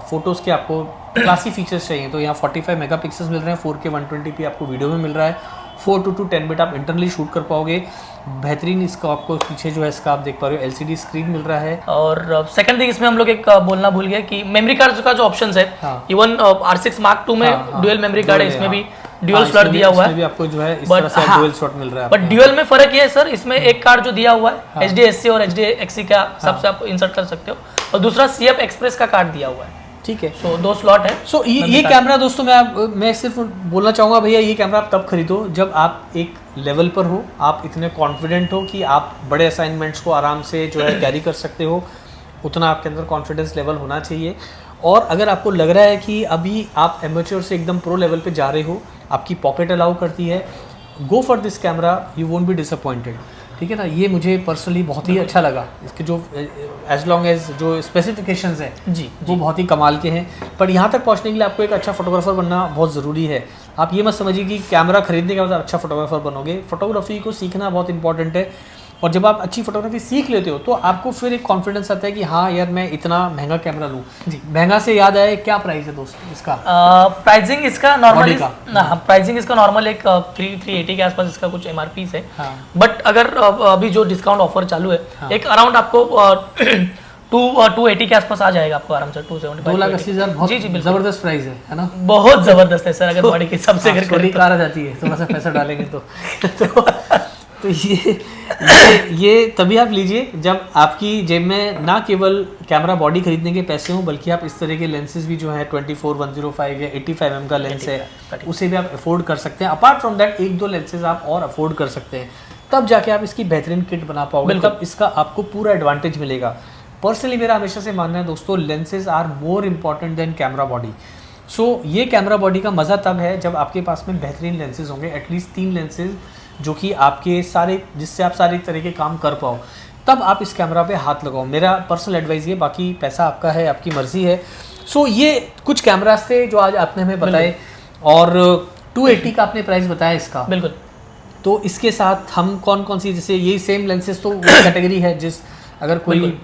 फोटोज़ के आपको क्लासी फीचर्स चाहिए, तो यहाँ 45 मेगापिक्सल्स मिल रहे हैं, 4K 120p आपको वीडियो में मिल रहा है, 4:10 बिट आप इंटरनली शूट कर पाओगे। बेहतरीन इसका आपको पीछे जो है इसका आप देख पा रहे हो LCD स्क्रीन मिल रहा है। और सेकंड थिंग इसमें हम लोग एक बोलना भूल गए कि मेमोरी कार्ड का जो ऑप्शन है, इवन R6 Mark II में ड्यूअल मेमोरी कार्ड है, इसमें भी ड्यूअल स्लॉट दिया हुआ है। भी आपको जो है इस तरह से ड्यूअल स्लॉट मिल रहा है। बट ड्यूअल में फर्क ये है सर, इसमें एक कार्ड जो दिया हुआ है HDSC और HDXC का सबसे आप इंसर्ट कर सकते हो, और दूसरा CF एक्सप्रेस का कार्ड दिया हुआ है। ठीक है, सो 2 स्लॉट है। सो ये कैमरा दोस्तों मैं सिर्फ बोलना चाहूँगा भैया, ये कैमरा आप तब खरीदो जब आप एक लेवल पर हो, आप इतने कॉन्फिडेंट हो कि आप बड़े असाइनमेंट्स को आराम से जो है कैरी कर सकते हो, उतना आपके अंदर कॉन्फिडेंस लेवल होना चाहिए। और अगर आपको लग रहा है कि अभी आप एमेच्योर से एकदम प्रो लेवल पे जा रहे हो, आपकी पॉकेट अलाउ करती है, go for this camera, you won't be disappointed. ठीक है ना, ये मुझे पर्सनली बहुत ही अच्छा लगा। इसके जो एज लॉन्ग एज जो स्पेसिफिकेशंस हैं जी वो बहुत ही कमाल के हैं। पर यहाँ तक पहुँचने के लिए आपको एक अच्छा फोटोग्राफर बनना बहुत ज़रूरी है। आप ये मत समझिए कि कैमरा खरीदने के बाद अच्छा फोटोग्राफर बनोगे। फोटोग्राफी को सीखना बहुत इंपॉर्टेंट है, और जब आप अच्छी फोटोग्राफी सीख लेते हो तो आपको फिर एक कॉन्फिडेंस आता है कि हाँ यार मैं इतना महंगा कैमरा लूँ। जी, महंगा से याद आए, क्या प्राइस है दोस्त इसका? प्राइसिंग इसका नॉर्मल प्राइसिंग इसका नॉर्मल एक 380 के आसपास इसका कुछ MRP है। बट अगर अभी जो डिस्काउंट ऑफर चालू है, एक अराउंड आपको 280 के आसपास आ जाएगा आपको आराम से। 2,80,000 बहुत जबरदस्त प्राइस है ना? बहुत जबरदस्त है सर, अगर बॉडी के सबसे अगर छोटी कार आ जाती है, थोड़ा सा पैसा डालेंगे तो ये तभी आप लीजिए जब आपकी जेब में ना केवल कैमरा बॉडी खरीदने के पैसे हों, बल्कि आप इस तरह के लेंसेज भी जो है 24-105 या 85mm का लेंस है, उसे भी आप अफोर्ड कर सकते हैं। अपार्ट फ्रॉम दैट 1-2 लेंसेज आप और अफोर्ड कर सकते हैं, तब जाके आप इसकी बेहतरीन किट बना पाओगे, तब इसका आपको पूरा एडवांटेज मिलेगा। पर्सनली मेरा हमेशा से मानना है दोस्तों, lenses are more important than camera body. So ये कैमरा बॉडी का मज़ा तब है जब आपके पास में बेहतरीन लेंसेज होंगे, एटलीस्ट 3 लेंसेज जो कि आपके सारे, जिससे आप सारे तरह के काम कर पाओ, तब आप इस कैमरा पे हाथ लगाओ। मेरा पर्सनल एडवाइस ये, बाकी पैसा आपका है, आपकी मर्जी है। सो ये कुछ कैमरास थे जो आज आपने हमें बताए, और 280 का आपने प्राइस बताया इसका। बिल्कुल। तो इसके साथ हम कौन कौन सी, जैसे यही सेम लेंसेज तो वो कैटेगरी है जिस अगर कोई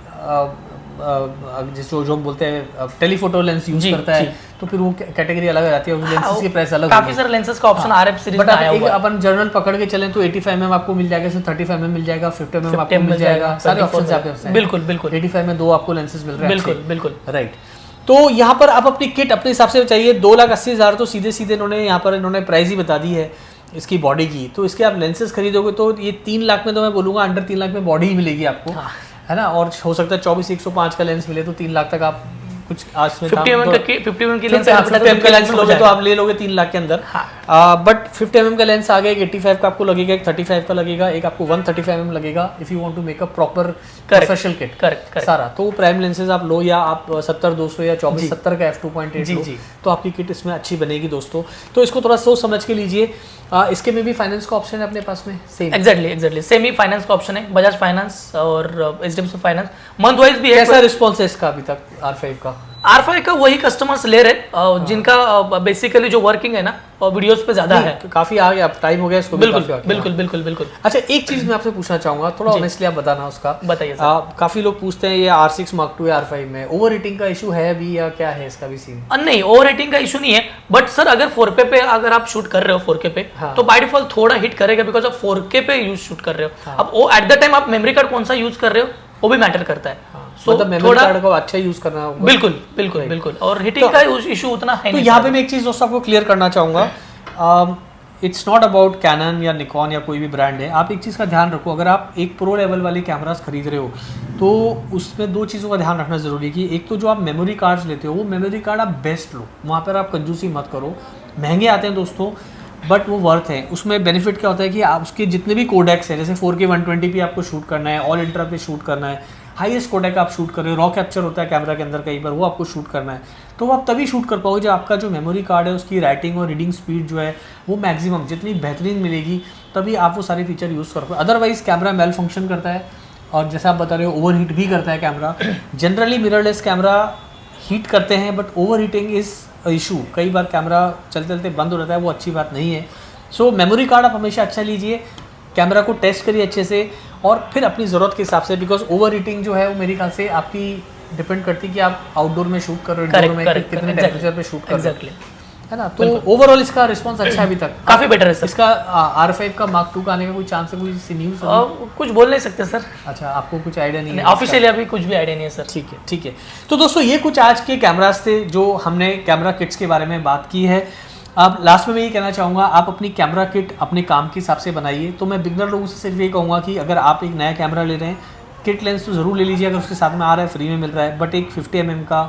जिसको जो हम बोलते हैं टेलीफोटो लेंस यूज करता है, तो फिर वो कैटेगरी अलग आ जाती है, लेंसेज के प्राइस अलग काफी सारे लेंसेज का ऑप्शन RF सीरीज में आया हुआ है। अपन जनरल पकड़ के चलें तो 85mm आपको मिल जाएगा, इसमें 35mm मिल जाएगा, 50mm आपको मिल जाएगा, सारे ऑप्शंस आपके पास हैं। बिल्कुल बिल्कुल। 85 में 2 आपको लेंसेज मिल रहे हैं। बिल्कुल बिल्कुल राइट। तो यहाँ पर आप अपनी किट अपने हिसाब से चाहिए। 2,80,000 तो सीधे सीधे इन्होंने प्राइस ही बता दी है इसकी बॉडी की। तो इसके आप लेंसेज खरीदोगे तो ये 3 लाख में, तो मैं बोलूँगा अंडर 3 लाख में बॉडी ही मिलेगी आपको, है ना। और हो सकता है 24-105 का लेंस मिले तो 3 लाख तक आप कुछ आज में 50mm की लेंस लोगे तो आप ले लोगे 3 लाख के अंदर। बट 50mm का लेंस आ गया, एक 85 का आपको लगेगा, एक 35 का लगेगा, एक आपको 135mm लगेगा if you want to make a proper professional kit. Correct सारा। तो प्राइम लेंसेज आप लो, या आप 70-200 या 24-70 का f2.8 लो, तो आपकी किट इसमें अच्छी बनेगी दोस्तों। तो इसको थोड़ा सोच समझ के लीजिए। इसके में भी फाइनेंस का ऑप्शन है अपने पास में, सेम एग्जैक्टली सेम ही फाइनेंस का ऑप्शन है, बजाज फाइनेंस और HDFC फाइनेंस मंथ वाइज भी है। कैसा रिस्पॉन्स है इसका अभी तक R5 का? R5 का वही कस्टमर्स ले रहे जिनका बेसिकली जो वर्किंग है ना वीडियोस पे ज्यादा है। काफी आ गया, अब टाइम हो गया इसको। बिल्कुल। अच्छा, एक चीज मैं आपसे पूछना चाहूंगा, थोड़ा ऑनेस्टली आप बताना उसका। बताइए। काफी लोग पूछते हैं ये R6 Mark II या R5 में ओवर हीटिंग का इशू है अभी, या क्या है इसका भी सीन? नहीं, ओवर हीटिंग का इशू नहीं है, बट सर अगर 4K पे अगर आप शूट कर रहे हो 4K पे, तो बाय डिफॉल्ट थोड़ा हिट करेगा, बिकॉज आप 4K पे यूज शूट कर रहे हो। अब वो एट द टाइम आप मेमोरी कार्ड कौन सा यूज कर रहे हो वो भी मैटर करता है। मतलब मेमोरी कार्ड को अच्छा यूज करना होगा। बिल्कुल। और हीटिंग का इशू उतना है नहीं। तो यहाँ पे मैं एक चीज दोस्तों आपको क्लियर करना चाहूंगा, इट्स नॉट अबाउट कैनन या निकॉन या कोई भी ब्रांड है। आप एक चीज़ का ध्यान रखो, अगर आप एक प्रो लेवल वाले कैमरास खरीद रहे हो तो उसमें 2 चीज़ों का ध्यान रखना ज़रूरी है कि एक तो जो आप मेमोरी कार्ड्स लेते हो वो मेमोरी कार्ड आप बेस्ट लो, वहाँ पर आप कंजूसी मत करो। महंगे आते हैं दोस्तों, बट वो वर्थ है। उसमें बेनिफिट क्या होता है कि आप उसके जितने भी कोडेक्स हैं, जैसे 4K 120p आपको शूट करना है, ऑल इंट्रा पे शूट करना है, हाईएस्ट कोडेक आप शूट कर रहे हो, रॉ कैप्चर होता है कैमरा के अंदर कई बार, वो आपको शूट करना है, तो वो आप तभी शूट कर पाओगे जब आपका जो मेमोरी कार्ड है उसकी राइटिंग और रीडिंग स्पीड जो है वो मैक्सिमम जितनी बेहतरीन मिलेगी, तभी आप वो सारे फीचर यूज़ कर पाओगे। अदरवाइज कैमरा मेल फंक्शन करता है, और जैसा आप बता रहे हो ओवर हीट भी करता है camera. Generally mirrorless camera heat करते हैं, but over heating is issue. कई बार कैमरा चलते चलते बंद हो जाता है, वो अच्छी बात नहीं है। सो मेमोरी कार्ड आप हमेशा अच्छा लीजिए, कैमरा को टेस्ट करिए अच्छे से, और फिर अपनी ज़रूरत के हिसाब से, बिकॉज ओवर हीटिंग जो है वो मेरे ख्याल से आपकी डिपेंड करती है कि आप आउटडोर में शूट कर रहे हो, इंडोर में कितने टेम्परेचर पे शूट कर रहे हो। है ना। तो ओवरऑल इसका रिस्पांस अच्छा है अभी तक, काफी बेटर है सर। इसका R5 का Mark II का आने का कोई चांस है, कोई सी न्यूज़? कुछ बोल नहीं सकते सर, अच्छा, आपको कुछ आइडिया नहीं है ऑफिशियली अभी कुछ भी आइडिया नहीं है सर। ठीक है, ठीक है। तो दोस्तों ये कुछ आज के कैमरास थे जो हमने कैमरा किट्स के बारे में बात की है। अब लास्ट में मैं ये कहना चाहूँगा, आप अपनी कैमरा किट अपने काम के हिसाब से बनाइए। तो मैं बिगनर लोगों से सिर्फ ये कहूँगा कि अगर आप एक नया कैमरा ले रहे हैं, किट लेंस तो ज़रूर ले लीजिए अगर उसके साथ में आ रहा है, फ्री में मिल रहा है। बट एक 50 mm का,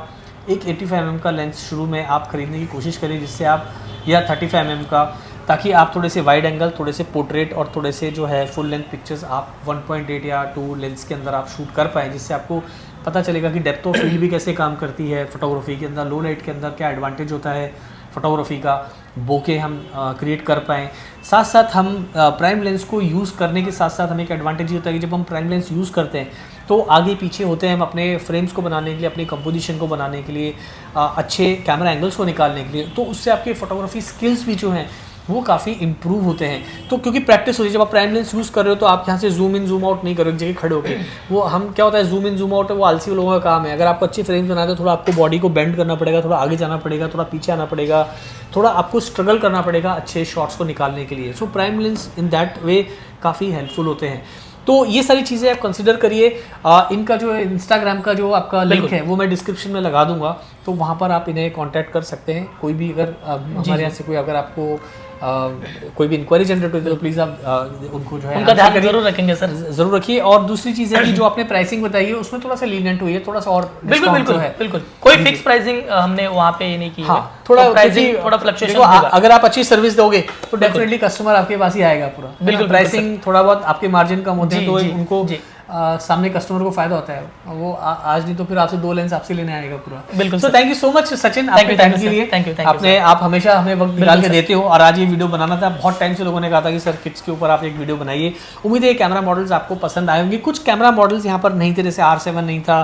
एक 85 mm का लेंस शुरू में आप खरीदने की कोशिश करिए, जिससे आप, या 35 mm का, ताकि आप थोड़े से वाइड एंगल, थोड़े से पोर्ट्रेट और थोड़े से जो है फुल लेंथ पिक्चर्स आप 1.8 या 2 लेंस के अंदर आप शूट कर पाएँ, जिससे आपको पता चलेगा कि डेप्थ ऑफ फील्ड भी कैसे काम करती है फोटोग्राफी के अंदर, लो लाइट के अंदर क्या एडवांटेज होता है फोटोग्राफी का, बोके हम क्रिएट कर पाएँ। साथ साथ हम प्राइम लेंस को यूज़ करने के साथ साथ हमें एक एडवांटेज होता है कि जब हम प्राइम लेंस यूज़ करते हैं तो आगे पीछे होते हैं हम अपने फ्रेम्स को बनाने के लिए, अपनी कंपोजिशन को बनाने के लिए, अच्छे कैमरा एंगल्स को निकालने के लिए, तो उससे आपके फोटोग्राफी स्किल्स भी जो हैं वो काफ़ी इंप्रूव होते हैं। तो क्योंकि प्रैक्टिस होती है, जब आप प्राइम लेंस यूज़ कर रहे हो तो आप यहाँ से जूम इन जूम आउट नहीं करो एक जगह खड़े होकर। वो हम क्या होता है, जूम इन जूम आउट है वो आलसी लोगों का काम है। अगर आपको अच्छे फ्रेम्स बनाते हो, थोड़ा आपको बॉडी को बेंड करना पड़ेगा, थोड़ा आगे जाना पड़ेगा, थोड़ा पीछे आना पड़ेगा, थोड़ा आपको स्ट्रगल करना पड़ेगा अच्छे शॉट्स को निकालने के लिए। So prime lens in that way काफ़ी हेल्पफुल होते हैं। तो ये सारी चीज़ें आप कंसिडर करिए। इनका जो है इंस्टाग्राम का जो आपका लिंक है वो मैं डिस्क्रिप्शन में लगा दूंगा, तो वहाँ पर आप इन्हें कांटेक्ट कर सकते हैं। कोई भी अगर हमारे यहाँ से कोई अगर आपको कोई भी इंक्वायरी जनरेट होती है तो प्लीज़ आप उनको जो है उनका ध्यान जरूर रखेंगे सर, जरूर रखिए। और दूसरी चीज़ है कि जो आपने प्राइसिंग बताई है उसमें थोड़ा सा लीनियंट हुई है, थोड़ा सा और बिल्कुल बिल्कुल है, बिल्कुल कोई फिक्स प्राइसिंग हमने वहाँ पे नहीं की है। हाँ, थोड़ा प्राइसिंग थोड़ा फ्लक्चुएशन, अगर आप अच्छी सर्विस दोगे तो डेफिनेटली कस्टमर आपके पास ही आएगा पूरा। बिल्कुल, प्राइसिंग थोड़ा बहुत आपके मार्जिन कम होते हैं तो उनको सामने कस्टमर को फायदा होता है। वो आज नहीं तो फिर आपसे 2 लेंस आपसे लेने आएगा पूरा। बिल्कुल। तो thank you so much Sachin, आपके टाइम के लिए। Thank you. आप हमेशा हमें वक्त निकाल के देते हो, और आज ये वीडियो बनाना था, बहुत टाइम से लोगों ने कहा था कि सर किट्स के ऊपर आप एक वीडियो बनाइए। उम्मीद है कैमरा मॉडल्स आपको पसंद आए होंगे। कुछ कैमरा मॉडल्स यहाँ पर नहीं थे, जैसे R7 नहीं था,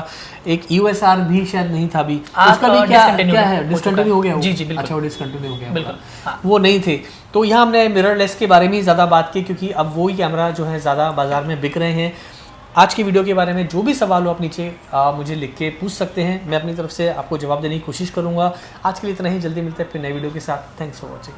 एक EOS R भी शायद नहीं था अभी, उसका भी क्या है, डिसकंटिन्यू हो गया। जी जी बिल्कुल। अच्छा, वो डिसकंटिन्यू हो गया, बिल्कुल वो नहीं थे। तो यहाँ हमने मिररलेस के बारे में ज़्यादा बात की, क्योंकि अब वही कैमरा जो है ज़्यादा बाजार में बिक रहे हैं। आज की वीडियो के बारे में जो भी सवाल हो आप नीचे मुझे लिख के पूछ सकते हैं, मैं अपनी तरफ से आपको जवाब देने की कोशिश करूँगा। आज के लिए इतना ही, जल्दी मिलते हैं फिर नई वीडियो के साथ। Thanks for watching.